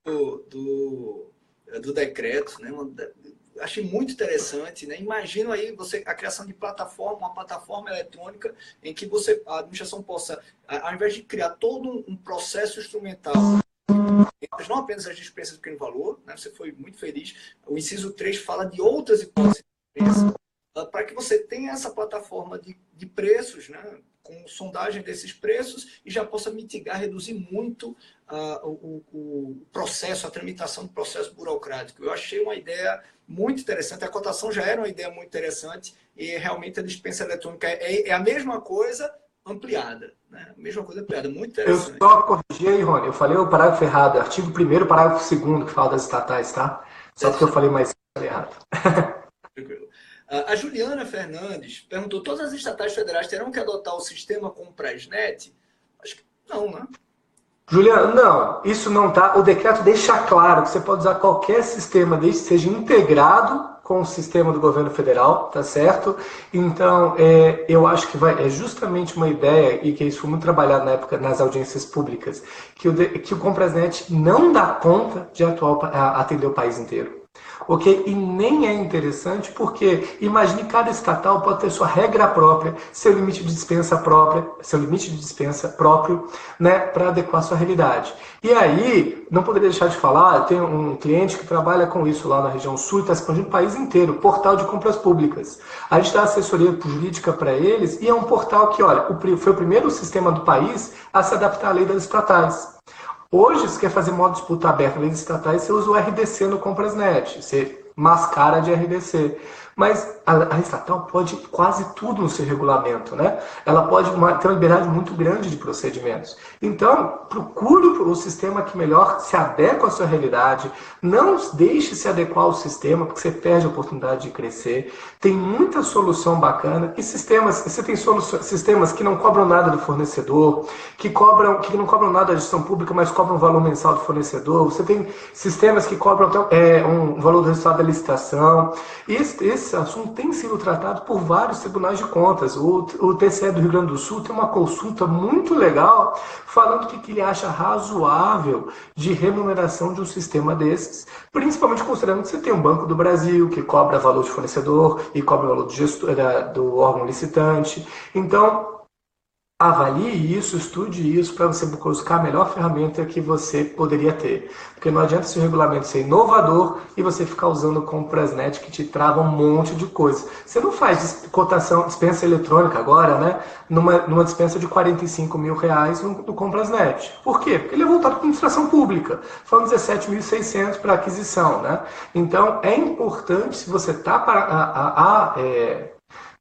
do decreto, né? Achei muito interessante, né? Imagino aí a criação de uma plataforma eletrônica em que a administração possa, ao invés de criar todo um processo instrumental, mas não apenas as dispensas de pequeno valor, né? Você foi muito feliz. O inciso 3 fala de outras hipóteses de dispensa, para que você tenha essa plataforma de preços, né? Com sondagem desses preços e já possa mitigar, reduzir muito o processo, a tramitação do processo burocrático. Eu achei uma ideia muito interessante, a cotação já era uma ideia muito interessante e realmente a dispensa eletrônica é a mesma coisa ampliada, né? A mesma coisa ampliada, muito interessante.
Eu só corrigi aí, Rony, eu falei o parágrafo errado, artigo 1º, parágrafo 2º, que fala das estatais, tá? Só porque eu falei mais errado.
Tranquilo. A Juliana Fernandes perguntou: todas as estatais federais terão que adotar o sistema com o Presnet? Acho que não, né?
Juliana, não, isso não tá. O decreto deixa claro que você pode usar qualquer sistema desde que seja integrado com o sistema do governo federal, tá certo? Então, eu acho que é justamente uma ideia, e que isso foi muito trabalhado na época nas audiências públicas, que o Compresnet não dá conta de atender o país inteiro. Ok? E nem é interessante porque imagine cada estatal pode ter sua regra própria, seu limite de dispensa próprio, né, para adequar a sua realidade. E aí, não poderia deixar de falar, tem um cliente que trabalha com isso lá na região sul e está expandindo o país inteiro, portal de compras públicas. A gente dá assessoria jurídica para eles e é um portal que, olha, foi o primeiro sistema do país a se adaptar à lei das estatais. Hoje, se quer fazer modo disputa aberta leis estatais, você usa o RDC no Comprasnet, você mascara de RDC. Mas a estatal pode quase tudo no seu regulamento, né? Ela pode ter uma liberdade muito grande de procedimentos. Então, procure o sistema que melhor se adequa à sua realidade. Não deixe se adequar ao sistema, porque você perde a oportunidade de crescer. Tem muita solução bacana. E você tem sistemas que não cobram nada do fornecedor, que não cobram nada da gestão pública, mas cobram um valor mensal do fornecedor. Você tem sistemas que cobram um valor do resultado da licitação. Esse assunto tem sido tratado por vários tribunais de contas. O TCE do Rio Grande do Sul tem uma consulta muito legal falando o que ele acha razoável de remuneração de um sistema desses, principalmente considerando que você tem um Banco do Brasil que cobra valor de fornecedor e cobra valor do órgão licitante. Então, avalie isso, estude isso para você buscar a melhor ferramenta que você poderia ter. Porque não adianta esse regulamento ser inovador e você ficar usando o Comprasnet que te trava um monte de coisa. Você não faz dispensa eletrônica agora, né? Numa dispensa de R$45 mil no Comprasnet. Por quê? Porque ele é voltado para a administração pública. Falando 17.600 para aquisição, né? Então, é importante, se você está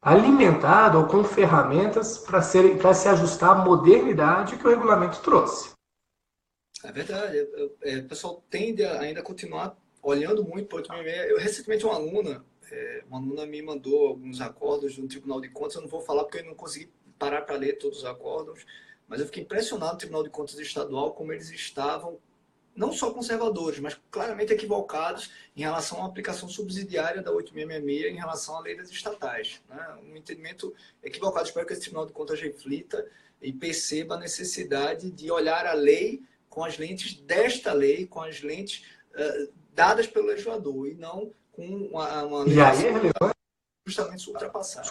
alimentado ou com ferramentas para se ajustar à modernidade que o regulamento trouxe.
É verdade. O pessoal tende a ainda continuar olhando muito para o 866. Eu, recentemente, uma aluna me mandou alguns acordos do Tribunal de Contas. Eu não vou falar porque eu não consegui parar para ler todos os acordos, mas eu fiquei impressionado no Tribunal de Contas Estadual como eles estavam não só conservadores, mas claramente equivocados em relação à aplicação subsidiária da 8666 em relação à lei das estatais. Né? Um entendimento equivocado. Espero que esse Tribunal de Contas reflita e perceba a necessidade de olhar a lei com as lentes desta lei, com as lentes dadas pelo legislador, e não com uma lei justamente ultrapassada.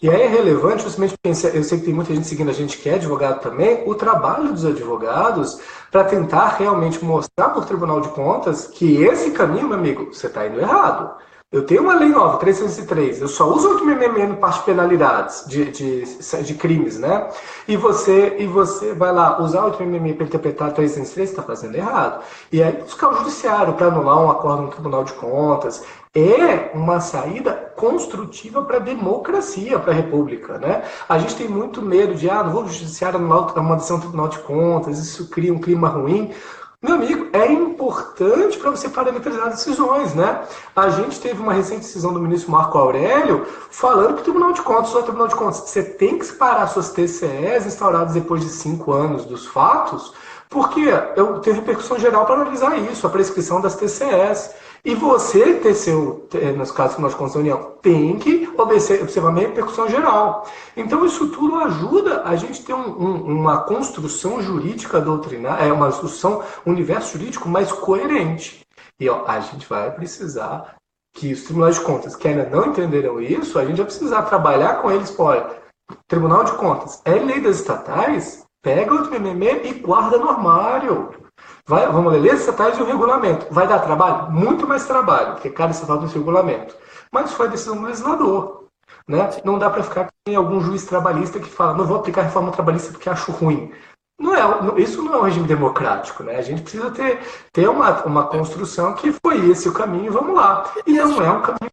E aí é relevante, justamente porque eu sei que tem muita gente seguindo a gente que é advogado também, o trabalho dos advogados para tentar realmente mostrar para o Tribunal de Contas que esse caminho, meu amigo, você está indo errado. Eu tenho uma lei nova, 303. Eu só uso o 8.666 no parte de penalidades, de crimes, né? E você vai lá usar o 8.666 para interpretar 303, está fazendo errado. E aí buscar o judiciário para anular um acordo no Tribunal de Contas. É uma saída construtiva para a democracia, para a República, né? A gente tem muito medo de, não vou no judiciário anular uma decisão do Tribunal de Contas, isso cria um clima ruim. Meu amigo, é importante para você parametrizar decisões, né? A gente teve uma recente decisão do ministro Marco Aurélio falando que o Tribunal de Contas, só o Tribunal de Contas, você tem que separar suas TCEs instauradas depois de 5 anos dos fatos, porque eu tenho repercussão geral para analisar isso, a prescrição das TCEs. E você, TCU, nos casos que nós contas da União, tem que observar a repercussão geral. Então, isso tudo ajuda a gente ter uma construção jurídica doutrinária, uma construção, um universo jurídico mais coerente. E a gente vai precisar que os tribunais de contas que ainda não entenderam isso, a gente vai precisar trabalhar com eles. Olha, Tribunal de Contas é lei das estatais, pega o TMM e guarda no armário. Vamos ler leis estatais e o regulamento. Vai dar trabalho? Muito mais trabalho, porque cada estatal tem esse regulamento. Mas foi a decisão do legislador. Né? Não dá para ficar com algum juiz trabalhista que fala, não vou aplicar a reforma trabalhista porque acho ruim. Isso não é um regime democrático. Né? A gente precisa ter uma construção que foi esse o caminho, vamos lá. E não é um caminho.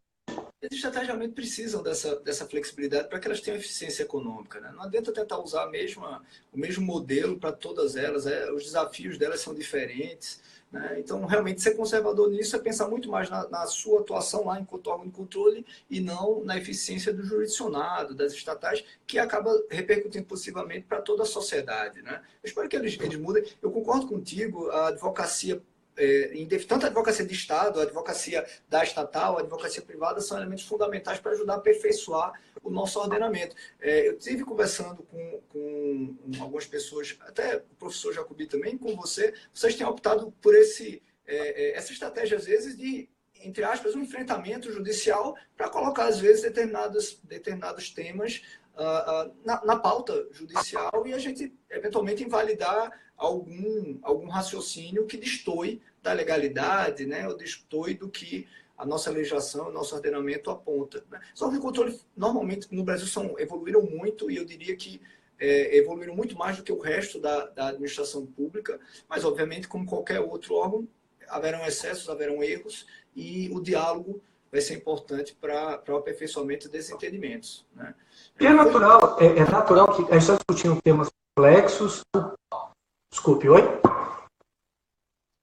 As estrategicamente precisam dessa flexibilidade para que elas tenham eficiência econômica. Né? Não adianta tentar usar o mesmo modelo para todas elas. Os desafios delas são diferentes. Né? Então, realmente, ser conservador nisso é pensar muito mais na sua atuação lá enquanto órgão de controle e não na eficiência do jurisdicionado, das estatais, que acaba repercutindo possivelmente para toda a sociedade. Né? Eu espero que eles mudem. Eu concordo contigo, a advocacia tanto a advocacia de Estado, a advocacia da estatal, a advocacia privada são elementos fundamentais para ajudar a aperfeiçoar o nosso ordenamento. Eu estive conversando com algumas pessoas, até o professor Jacobi também, com vocês têm optado por essa estratégia, às vezes, de, entre aspas, um enfrentamento judicial para colocar, às vezes, determinados temas na pauta judicial e a gente, eventualmente, invalidar algum raciocínio que destoe da legalidade, né, ou destoe do que a nossa legislação, o nosso ordenamento aponta. Né? Os órgãos de controle, normalmente, no Brasil, evoluíram muito, e eu diria que evoluíram muito mais do que o resto da administração pública, mas, obviamente, como qualquer outro órgão, haverão excessos, haverão erros, e o diálogo vai ser importante para o aperfeiçoamento desses entendimentos. Né?
E é natural que a gente está discutindo temas complexos. Desculpe, oi?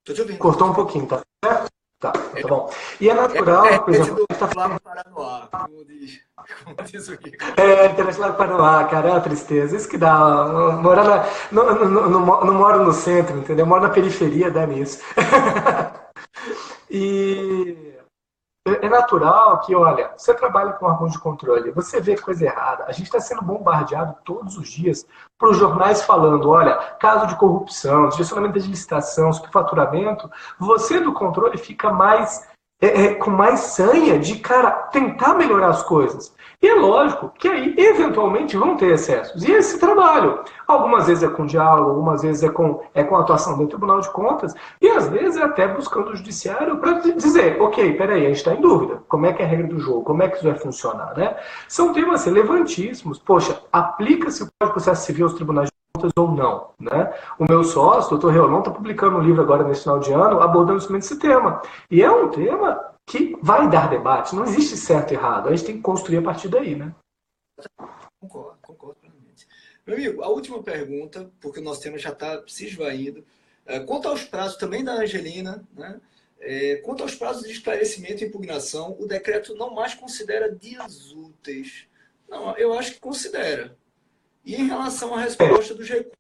Tô te ouvindo.
Cortou um pouquinho, tá certo? Tá bom. E é natural, por exemplo...
Lá para no ar, como diz o Gui.
Internet lá para no ar, cara, é uma tristeza. Isso que dá. Não moro no centro, entendeu? Moro na periferia, dá nisso. E... é natural que, olha, você trabalha com órgão de controle, você vê coisa errada. A gente está sendo bombardeado todos os dias por jornais falando, olha, caso de corrupção, direcionamento de licitação, superfaturamento. Você do controle fica mais com mais sanha de, cara, tentar melhorar as coisas. E é lógico que aí, eventualmente, vão ter excessos. E esse trabalho, algumas vezes é com diálogo, algumas vezes é com a atuação do Tribunal de Contas, e às vezes é até buscando o judiciário para dizer, ok, peraí, a gente está em dúvida, como é que é a regra do jogo, como é que isso vai funcionar, né? São temas relevantíssimos. Poxa, aplica-se o Código de Processo Civil aos tribunais de contas ou não, né? O meu sócio, o Dr. Reolon, está publicando um livro agora nesse final de ano abordando justamente esse tema. E é um tema que vai dar debate. Não existe certo e errado. A gente tem que construir a partir daí, né?
Concordo plenamente. Meu amigo, a última pergunta, porque o nosso tema já está se esvaindo. Quanto aos prazos, também da Angelina, né? Quanto aos prazos de esclarecimento e impugnação, o decreto não mais considera dias úteis. Não, eu acho que considera. E em relação à resposta dos recursos,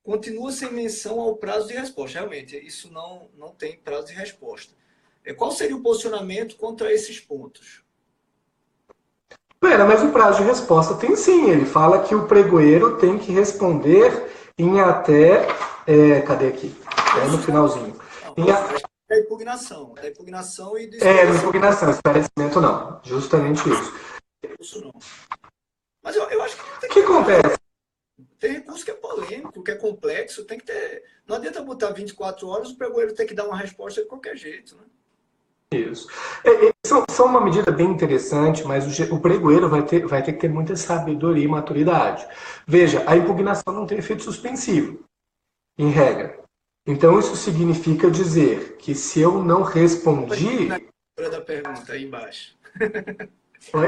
continua sem menção ao prazo de resposta. Realmente, isso não tem prazo de resposta. Qual seria o posicionamento contra esses pontos?
Pera, mas o prazo de resposta tem sim. Ele fala que o pregoeiro tem que responder em até... cadê aqui? No finalzinho.
Da impugnação. Da impugnação e do
na impugnação. Esclarecimento não. Justamente isso.
Isso não. Mas eu acho que não tem
que acontece?
Tem recurso que é polêmico, que é complexo, tem que ter... Não adianta botar 24 horas, o pregoeiro tem que dar uma resposta de qualquer jeito, né?
Isso. São uma medida bem interessante, mas o pregoeiro vai ter que ter muita sabedoria e maturidade. Veja, a impugnação não tem efeito suspensivo, em regra. Então, isso significa dizer que se eu não respondi.
Na hora da pergunta, aí embaixo.
Oi?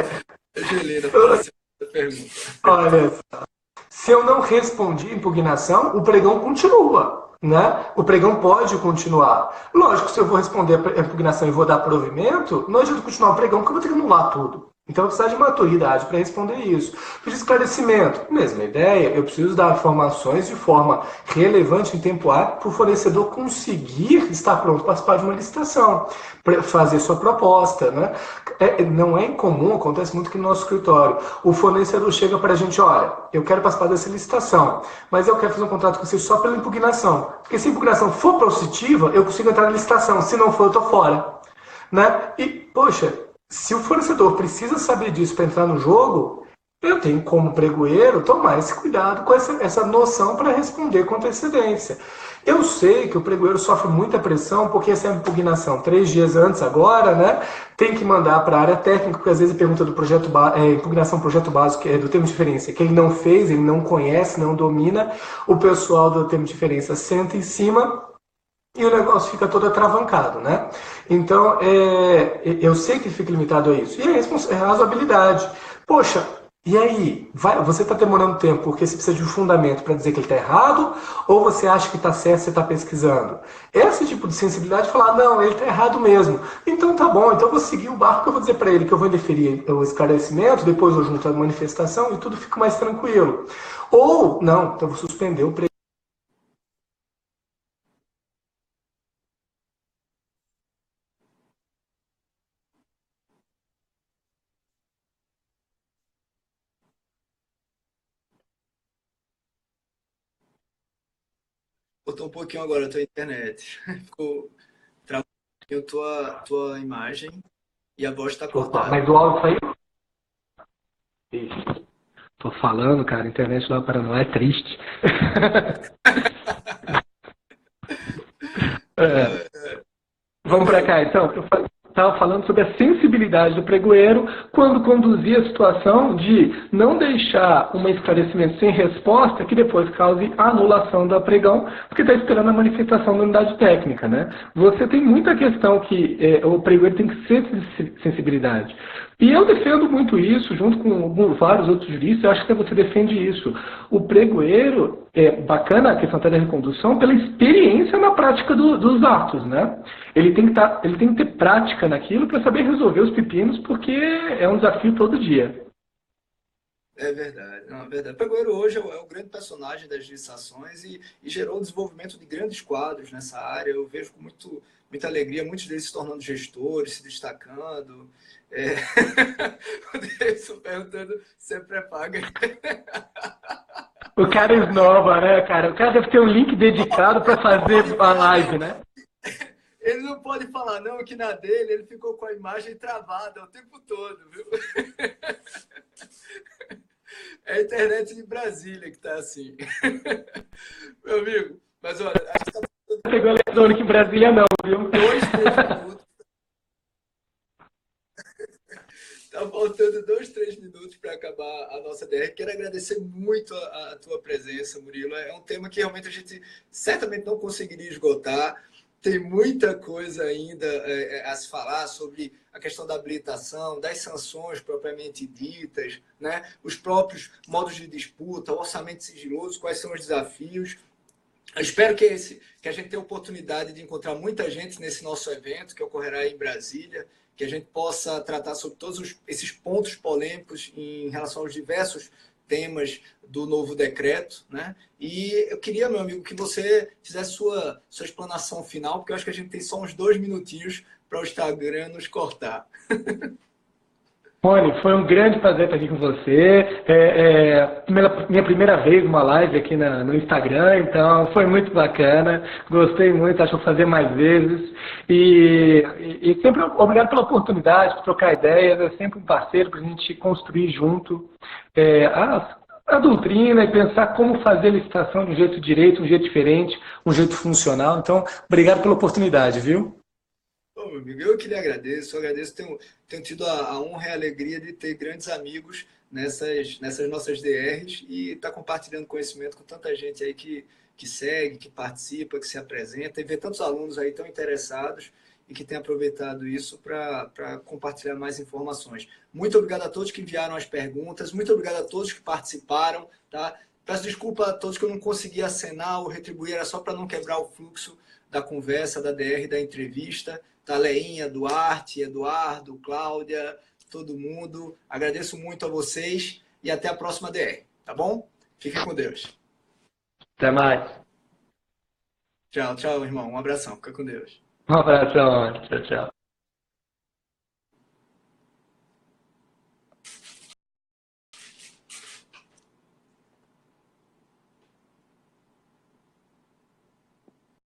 Eu gelei na próxima pergunta.
Olha só. Se eu não respondi a impugnação, o pregão continua. Né? O pregão pode continuar. Lógico, se eu vou responder a impugnação e vou dar provimento, não adianta continuar o pregão, porque eu vou ter que anular tudo. Então eu preciso de maturidade para responder isso. Pedir esclarecimento, mesma ideia, eu preciso dar informações de forma relevante em tempo hábil para o fornecedor conseguir estar pronto para participar de uma licitação, para fazer sua proposta. Né? Não é incomum, acontece muito aqui no nosso escritório. O fornecedor chega para a gente, olha, eu quero participar dessa licitação, mas eu quero fazer um contrato com você só pela impugnação. Porque se a impugnação for positiva, eu consigo entrar na licitação. Se não for, eu estou fora. Né? E, poxa, se o fornecedor precisa saber disso para entrar no jogo, eu tenho como pregoeiro tomar esse cuidado com essa noção para responder com antecedência. Eu sei que o pregoeiro sofre muita pressão porque essa impugnação 3 dias antes agora, né, tem que mandar para a área técnica, porque às vezes pergunta do projeto impugnação projeto básico, que é do termo de diferença, que ele não fez, ele não conhece, não domina, o pessoal do termo de diferença senta em cima e o negócio fica todo atravancado, né? Então, eu sei que fica limitado a isso. E é razoabilidade. Poxa, e aí? Você está demorando tempo porque você precisa de um fundamento para dizer que ele está errado? Ou você acha que está certo e você está pesquisando? Esse tipo de sensibilidade de falar, não, ele está errado mesmo. Então tá bom, então eu vou seguir o barco que eu vou dizer para ele que eu vou indeferir o esclarecimento, depois eu junto a manifestação e tudo fica mais tranquilo. Ou, não, então eu vou suspender o
Botou um pouquinho agora a tua internet. Ficou travando tua imagem e a voz está
Opa,
cortada.
mas o áudio saiu? Isso. Tô falando, cara, a internet lá no Paraná é triste. Vamos para cá, então. Eu estava falando sobre a sensibilidade do pregoeiro quando conduzir a situação de não deixar um esclarecimento sem resposta que depois cause a anulação da pregão, porque está esperando a manifestação da unidade técnica, né? Você tem muita questão que o pregoeiro tem que ser sensibilidade. E eu defendo muito isso, junto com vários outros juristas, eu acho que você defende isso. O pregoeiro, é bacana a questão da recondução pela experiência na prática dos atos, né? Ele tem que ter prática naquilo para saber resolver os pepinos, porque é um desafio todo dia.
É verdade, não, é verdade. O pregoeiro hoje é o grande personagem das licitações e gerou o desenvolvimento de grandes quadros nessa área. Eu vejo com muita alegria muitos deles se tornando gestores, se destacando. O Davidson perguntando se é pré-paga.
O cara esnova, né, cara? O cara deve ter um link dedicado para fazer a live, né?
Ele não pode falar não, que na dele ele ficou com a imagem travada o tempo todo, viu? É a internet de Brasília que tá assim. Meu amigo, mas olha, a gente tá
pegou eletrônico em Brasília não, viu?
2-3 minutos. Tá faltando 2-3 minutos para acabar a nossa DR. Quero agradecer muito a tua presença, Murilo. É um tema que realmente a gente certamente não conseguiria esgotar. Tem muita coisa ainda a se falar sobre a questão da habilitação, das sanções propriamente ditas, né? Os próprios modos de disputa, o orçamento sigiloso, quais são os desafios. Eu espero que a gente tenha a oportunidade de encontrar muita gente nesse nosso evento, que ocorrerá em Brasília, que a gente possa tratar sobre todos esses pontos polêmicos em relação aos diversos temas do novo decreto, né? E eu queria, meu amigo, que você fizesse sua explanação final, porque eu acho que a gente tem só uns 2 minutinhos para o Instagram nos cortar.
Rony, foi um grande prazer estar aqui com você. Minha primeira vez uma live aqui no Instagram, então foi muito bacana. Gostei muito, acho que vou fazer mais vezes. E sempre obrigado pela oportunidade de trocar ideias. É sempre um parceiro para a gente construir junto a doutrina e pensar como fazer a licitação de um jeito direito, um jeito diferente, um jeito funcional. Então, obrigado pela oportunidade, viu?
Ô, meu amigo, eu que lhe agradeço. Eu agradeço, tenho tido a honra e a alegria de ter grandes amigos nessas nossas DRs e estar compartilhando conhecimento com tanta gente aí que segue, que participa, que se apresenta e ver tantos alunos aí tão interessados e que têm aproveitado isso para compartilhar mais informações. Muito obrigado a todos que enviaram as perguntas, muito obrigado a todos que participaram, tá? Peço desculpa a todos que eu não consegui acenar ou retribuir, era só para não quebrar o fluxo da conversa, da DR, da entrevista. Tá, Leinha, Duarte, Eduardo, Cláudia, todo mundo. Agradeço muito a vocês e até a próxima DR, tá bom? Fiquem com Deus.
Até mais.
Tchau, tchau, irmão. Um abração. Fica com Deus.
Um abração. Tchau, tchau.